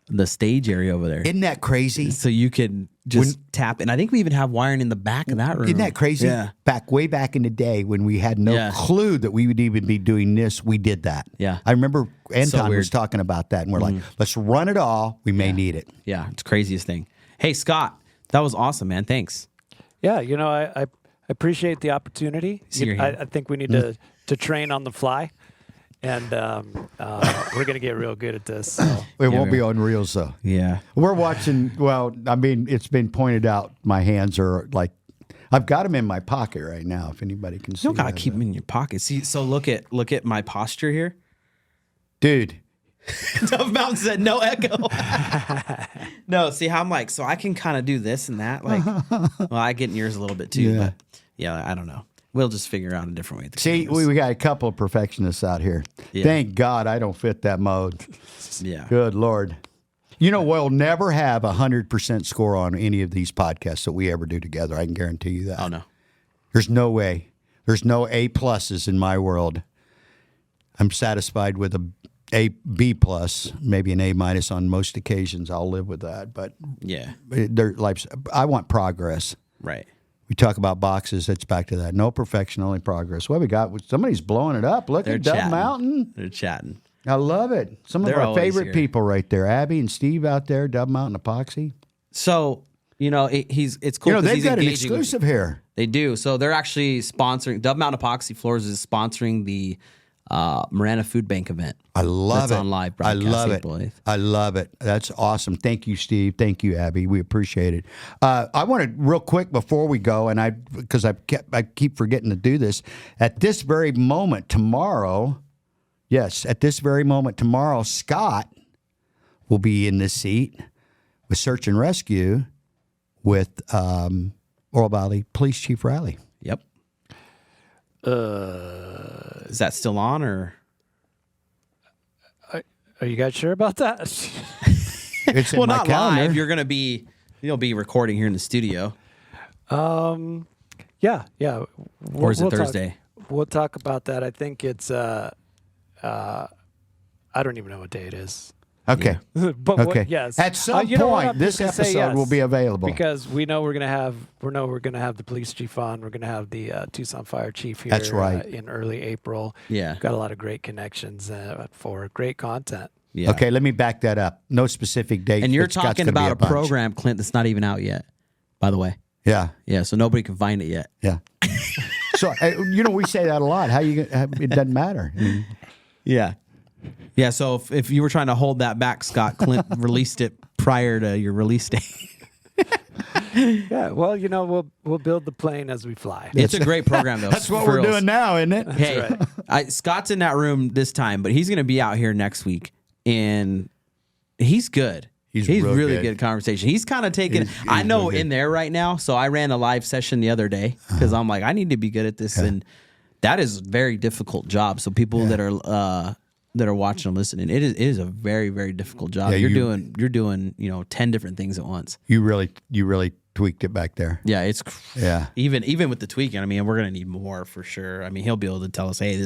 the stage area over there. Isn't that crazy? So you could just tap, and I think we even have wiring in the back of that room. Isn't that crazy? Yeah, Way back in the day when we had no Yeah. clue that we would even be doing this, we did that. Yeah. I remember Anton weird. was talking about that, and we're like, let's run it all. We may need it. yeah. It's the craziest thing. Hey, Scott, that was awesome, man. Thanks. Yeah, I appreciate the opportunity. See your hand. I think we need to train on the fly, and we're gonna get real good at this. So. It won't man. be on reels, though. Yeah. We're watching. Well, I mean, it's been pointed out. My hands are like, I've got them in my pocket right now. If anybody can see, You don't gotta that. keep them in your pocket. See, so look at my posture here. Dude. Tough Mountain said no echo. No, see how I'm like, so I can kind of do this and that. Like, well, I get in yours a little bit too, Yeah. but yeah, I don't know. We'll just figure out a different way. to See, do this. we got a couple of perfectionists out here. Yeah. Thank God I don't fit that mode. yeah. Good Lord. We'll never have 100% score on any of these podcasts that we ever do together. I can guarantee you that. Oh no. There's no way. There's no A pluses in my world. I'm satisfied with a B plus, maybe an A minus on most occasions. I'll live with that. But Yeah. I want progress. Right. We talk about boxes. It's back to that. No perfection, only progress. What we got? Somebody's blowing it up. Look They're at Dub chatting. Mountain. They're chatting. I love it. Some of They're our always favorite here. people right there. Abby and Steve out there, Dub Mountain Epoxy. So it's cool. You know, 'cause they've he's got an engaging with- exclusive here. They do. So they're actually sponsoring. Dove Mountain Epoxy Floors is sponsoring the Marana Food Bank event. I love That's it. on live I broadcast love it. April 8th. I love it. That's awesome. Thank you, Steve. Thank you, Abby. We appreciate it. I want to real quick before we go, and because I keep forgetting to do this. At this very moment tomorrow, Scott will be in this seat with Search and Rescue with Oral Valley Police Chief Riley. Yep. Is that still on or? Are you guys sure about that? It's in Well, my not calendar. live. You'll be recording here in the studio. Yeah. Or is it We'll talk- Thursday? We'll talk about that. I think it's I don't even know what day it is. Okay. But Okay. yes. At some you know what? point, I'm this just gonna say episode will be available. because we know we're gonna have the police chief on. We're gonna have the Tucson Fire Chief here. That's right. In early April. Yeah. Got a lot of great connections for great content. Yeah. Okay, let me back that up. No specific date. And you're but Scott's talking gonna be about a bunch. program, Clint, that's not even out yet, by the way. Yeah, Yeah, so nobody can find it yet. yeah. So we say that a lot. It doesn't matter. I mean, Yeah. Yeah, so if you were trying to hold that back, Scott, Clint released it prior to your release date. Yeah. Well, we'll build the plane as we fly. It's a great program, though. that's what For we're reals. doing now, isn't it? Hey, Scott's in that room this time, but he's going to be out here next week, and he's good. He's really real good conversation. He's kind of taking. He's I know real good. in there right now, so I ran a live session the other day because I'm like, I need to be good at this, and that is a very difficult job. So people that are watching and listening, it is a very, very difficult job. Yeah, you're doing 10 different things at once. You really tweaked it back there. Yeah, it's Yeah. Even with the tweaking. I mean, we're gonna need more for sure. I mean, he'll be able to tell us, hey,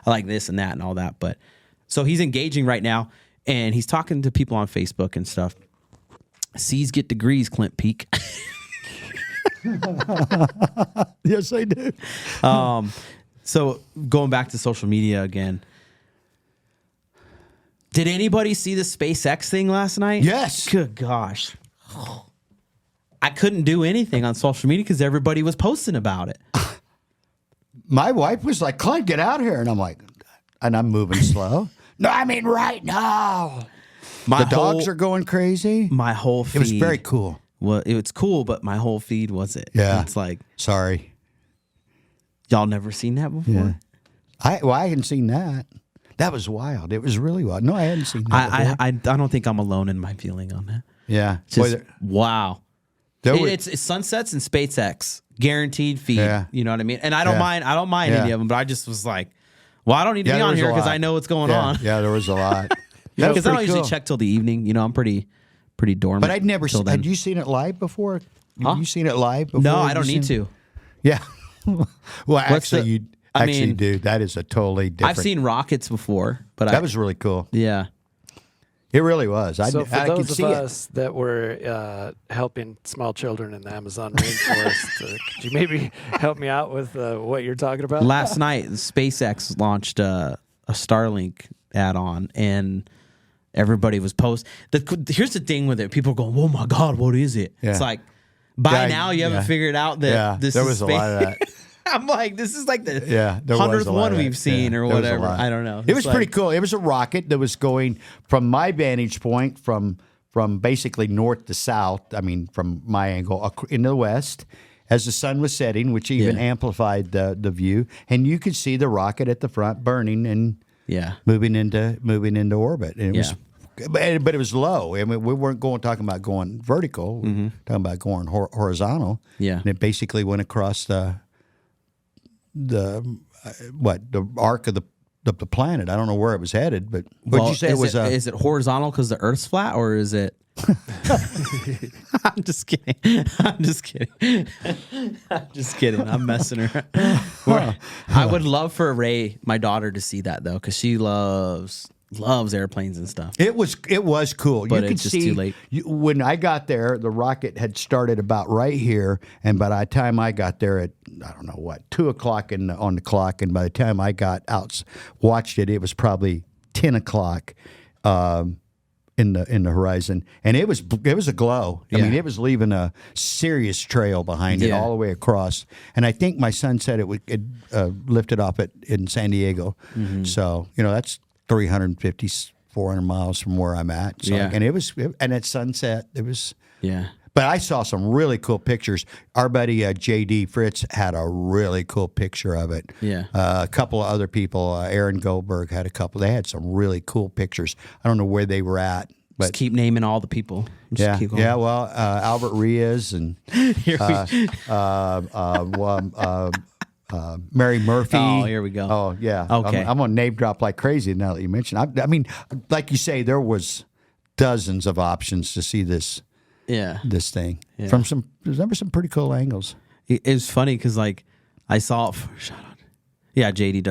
I like this and that and all that. But so he's engaging right now, and he's talking to people on Facebook and stuff. C's get degrees, Clint Peak. Yes, I do. So going back to social media again. Did anybody see the SpaceX thing last night? Yes. Good gosh. I couldn't do anything on social media because everybody was posting about it. My wife was like, "Clint, get out of here," and I'm moving slow. No, I mean right now. My The dogs are going crazy. My whole feed. It was very cool. Well, it was cool, but my whole feed was it. Yeah. It's like, Sorry. y'all never seen that before? Yeah. I hadn't seen that. That was wild. It was really wild. No, I hadn't seen that. before. I don't think I'm alone in my feeling on that. Yeah. Just Boy, wow. there were- It's Sunsets and SpaceX guaranteed feed. Yeah. You know what I mean? And I don't Yeah. mind Yeah. any of them, but I just was like, well, I don't need to Yeah, be there on was a here because lot. I know what's going yeah, on. Yeah, there was a lot. That was Because I don't pretty usually cool. check till the evening. I'm pretty dormant. But I'd never till seen. then. Had you seen it live before? Huh? You seen it live before? No, I Have don't you need seen- to. Yeah. Well, actually, the- you I actually mean, do. That is a totally different. I've seen rockets before, but That was really cool. yeah. It really was. So for I could those of see it. us that were helping small children in the Amazon rainforest, could you maybe help me out with what you're talking about? Last night, SpaceX launched a Starlink add-on, and everybody was here's the thing with it: people are going, "Oh my God, what is it?" Yeah. It's like by Yeah, now you yeah. haven't figured out that Yeah, this there is was a lot of that. I'm like, this is like the Yeah, there was 100th a lot one of that. we've seen Yeah, or there was a whatever. lot. I don't know. It was It's pretty like- cool. It was a rocket that was going from my vantage point from basically north to south. I mean, from my angle into the west, as the sun was setting, which even Yeah. amplified the view, and you could see the rocket at the front burning and Yeah. moving into orbit. And it Yeah. was. But it was low. I mean, we weren't talking about going vertical. We were talking about going horizontal. Yeah. And it basically went across the arc of the planet. I don't know where it was headed, but would you say it was is it horizontal because the Earth's flat, or is it? I'm just kidding. I'm just kidding. I'm just kidding. I'm messing around. I would love for Ray, my daughter, to see that though, because she loves airplanes and stuff. It was cool. But you could it's just see too late. When I got there, the rocket had started about right here, and by the time I got there at 2:00 on the clock, and by the time I got out, watched it, it was probably 10 o'clock. in the horizon, and it was a glow. I Yeah. mean, it was leaving a serious trail behind it Yeah. all the way across. And I think my son said it lifted off in San Diego. Mm-hmm. So that's 350, 400 miles from where I'm at. So, Yeah. and and at sunset it was. Yeah. But I saw some really cool pictures. Our buddy J.D. Fritz had a really cool picture of it. Yeah. A couple of other people, Aaron Goldberg had a couple. They had some really cool pictures. I don't know where they were at, Just but keep naming all the people. Just yeah, keep going. yeah. Well, Albert Riaz and Mary Murphy. Oh, here we go. Oh, yeah. Okay. I'm on name drop like crazy now that you mention. I mean, like you say, there was dozens of options to see this thing from some. There were some pretty cool angles. It was funny because like I saw shout out. Yeah, JD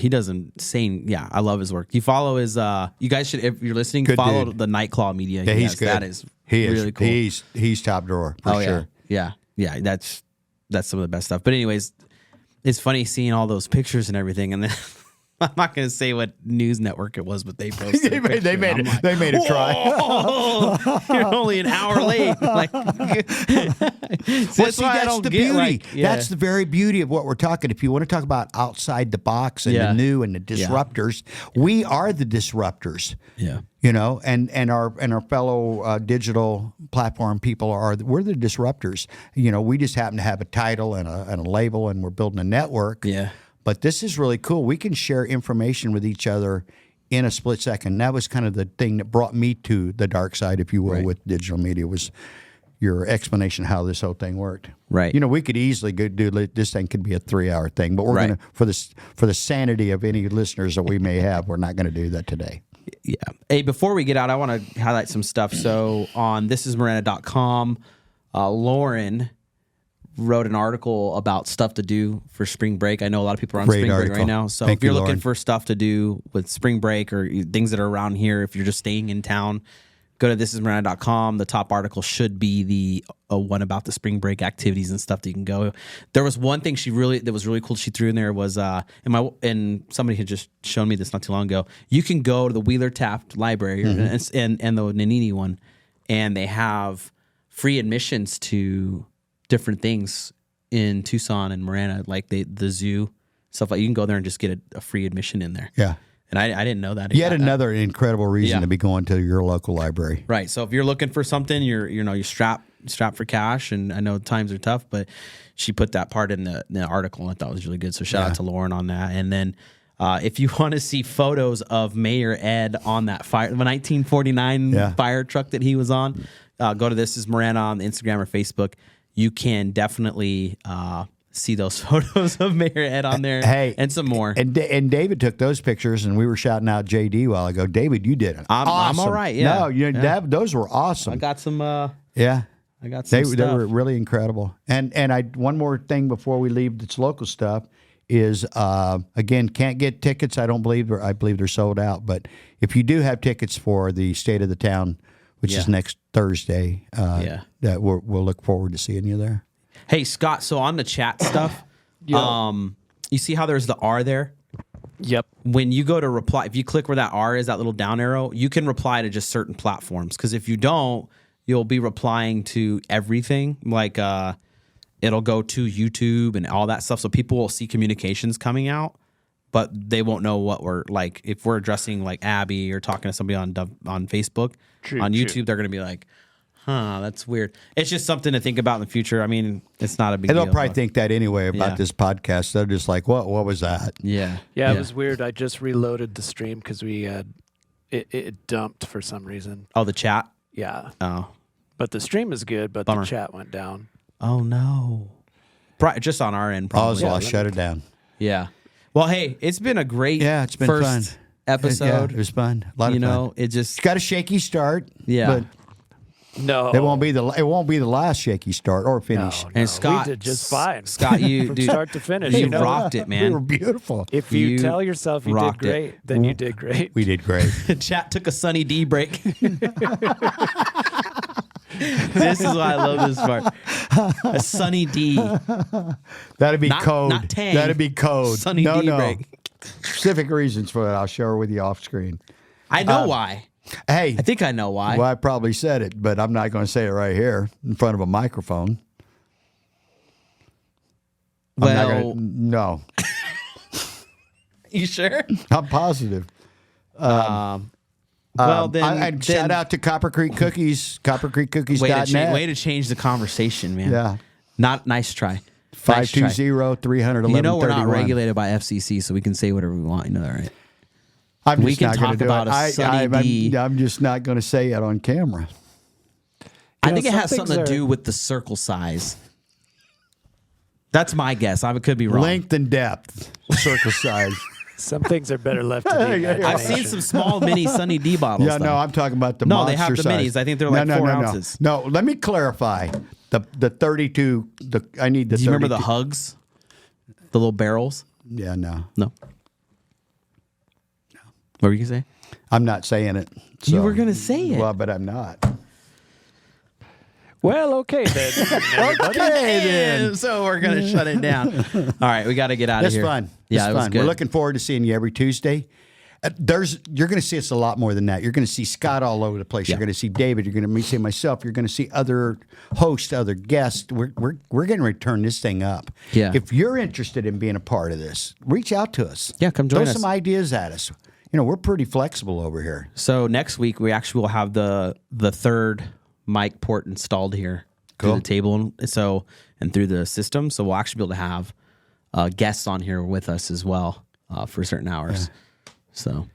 does insane. Yeah, I love his work. You follow his you guys should, if you're listening, Good follow dude. the Nightclaw Media. Yeah, he's good. That is He really cool. He's top drawer for sure. Yeah. That's some of the best stuff. But anyways, it's funny seeing all those pictures and everything, and then I'm not going to say what news network it was, but they posted. They made it try. Whoa, you're only an hour late. Like, That's the beauty. That's the very beauty of what we're talking. If you want to talk about outside the box and the new and the disruptors, we are the disruptors. Yeah. And our fellow digital platform people we're the disruptors. We just happen to have a title and a label, and we're building a network. Yeah. But this is really cool. We can share information with each other in a split second. That was kind of the thing that brought me to the dark side, if you will, with digital media, was your explanation how this whole thing worked. Right. We could easily do this thing could be a 3-hour thing, but we're going to, for the sanity of any listeners that we may have, we're not going to do that today. Yeah. Hey, before we get out, I want to highlight some stuff. So on thisismiranda.com, Lauren wrote an article about stuff to do for spring break. I know a lot of people are on Great spring article. break right now. So Thank if you're you, looking Lauren. for stuff to do with spring break or things that are around here, if you're just staying in town, go to thisismiranda.com. The top article should be the one about the spring break activities and stuff that you can go. There was one thing that was really cool she threw in there was and somebody had just shown me this not too long ago. You can go to the Wheeler Taft Library and the Nanini one, and they have free admissions to different things in Tucson and Marana, like the zoo, stuff like you can go there and just get a free admission in there. Yeah. And I didn't know that. Yet another incredible reason Yeah. to be going to your local library. Right. So if you're looking for something, you're strapped for cash, and I know times are tough, but she put that part in the article, and I thought it was really good. So shout out to Lauren on that. And then if you want to see photos of Mayor Ed on that the 1949 fire truck that he was on, go to This Is Miranda on Instagram or Facebook. You can definitely see those photos of Mayor Ed on there, and some more. And David took those pictures, and we were shouting out JD a while ago. David, you did it. I'm all right. Yeah. No, those were awesome. I got some. Yeah. I got some stuff. They were really incredible. And one more thing before we leave this local stuff is, again, can't get tickets. I believe they're sold out. But if you do have tickets for the State of the Town, which is next Thursday, that we'll look forward to seeing you there. Hey, Scott, so on the chat stuff, you see how there's the R there? Yep. When you go to reply, if you click where that R is, that little down arrow, you can reply to just certain platforms. Because if you don't, you'll be replying to everything. Like it'll go to YouTube and all that stuff. So people will see communications coming out, but they won't know what we're like. If we're addressing like Abby or talking to somebody on Facebook, on YouTube, they're going to be like, huh, that's weird. It's just something to think about in the future. I mean, it's not a big And deal. they'll probably think that anyway about this podcast. They're just like, what was that? Yeah. Yeah, it was weird. I just reloaded the stream because we had it dumped for some reason. Oh, the chat? Yeah. Oh. But the stream is good, but Bummer. the chat went down. Oh, no. Just on our end, Oh, probably. so I'll shut it down. Yeah. Well, hey, it's been a great It's been first fun. episode. It was fun. A lot of fun. It just It's got a shaky start. Yeah. But No. it won't be the last shaky start or finish. No, and Scott we did just fine. Scott, you From dude, start to finish. you you know? rocked it, We were man. beautiful. If you You tell yourself you did rocked it. great, then you did great. We did great. Chat took a Sunny D break. This is why I love this part. A Sunny D. That'd be Not- code. not Tang. That'd be code. Sunny no, D no. break. Specific reasons for that. I'll share with you off screen. I know why. Hey, I think I know why. well, I probably said it, but I'm not going to say it right here in front of a microphone. I'm not Well, no, you sure? I'm positive. Well, then, And shout out to Copper Creek Cookies, coppercreekcookies.net. way to change the conversation, man. Yeah. Not nice try. Nice try. 520-311-31. You know we're not regulated by FCC, so we can say whatever we want. You know that, right? I'm We just can not gonna talk do about it. a Sunny D. I'm just not going to say it on camera. I know, think it some has things something to are- do with the circle size. That's my guess. I could be wrong. Length and depth, circle size. Some things are better left to the I've imagination. seen some small mini Sunny D bottles. Yeah, no, though. I'm talking about the No, monster they have the size. minis. I think they're like 4 ounces. No, let me clarify. The 32. I need the. Do you remember the 32. Hugs? The little barrels? Yeah, no, No. What were you gonna say? I'm not saying it. You so- were gonna say it. Well, but I'm not. Well, okay then. everybody. Okay, so we're gonna shut it down. All right, we got to get out of That's here. fun. Yeah, It's it was fun. good. We're looking forward to seeing you every Tuesday. You're going to see us a lot more than that. You're going to see Scott all over the place. Yeah. You're going to see David. You're going to see myself. You're going to see other hosts, other guests. We're going to return this thing up. Yeah. If you're interested in being a part of this, reach out to us. Yeah, come join Throw us. some ideas at us. You know, we're pretty flexible over here. So next week we actually will have the third mic port installed here through Cool. the table, and through the system. So we'll actually be able to have guests on here with us as well for certain hours. So I don't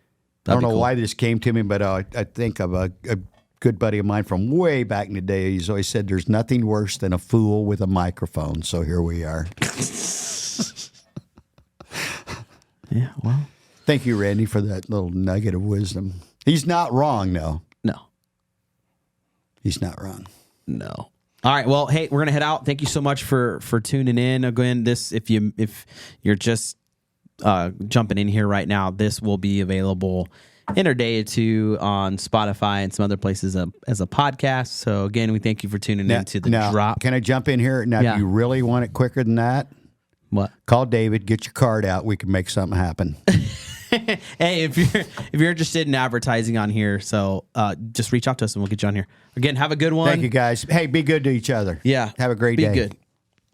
that'd be know cool. why this came to me, but I think of a good buddy of mine from way back in the day. He's always said there's nothing worse than a fool with a microphone. So here we are. Yeah. Well, Thank you, Randy, for that little nugget of wisdom. He's not wrong, though. no. He's not wrong. No. All right. Well, hey, we're gonna head out. Thank you so much for tuning in. Again, this if you're just jumping in here right now, this will be available in a day or two on Spotify and some other places as a podcast. So again, we thank you for tuning in to the now, drop. Can I jump in here? Now, Yeah. do you really want it quicker than that? What? Call David, get your card out. We can make something happen. Hey, if you're interested in advertising on here, so just reach out to us and we'll get you on here. Again, have a good one. Thank you, guys. Hey, be good to each other. Yeah. Have a great Be day. good.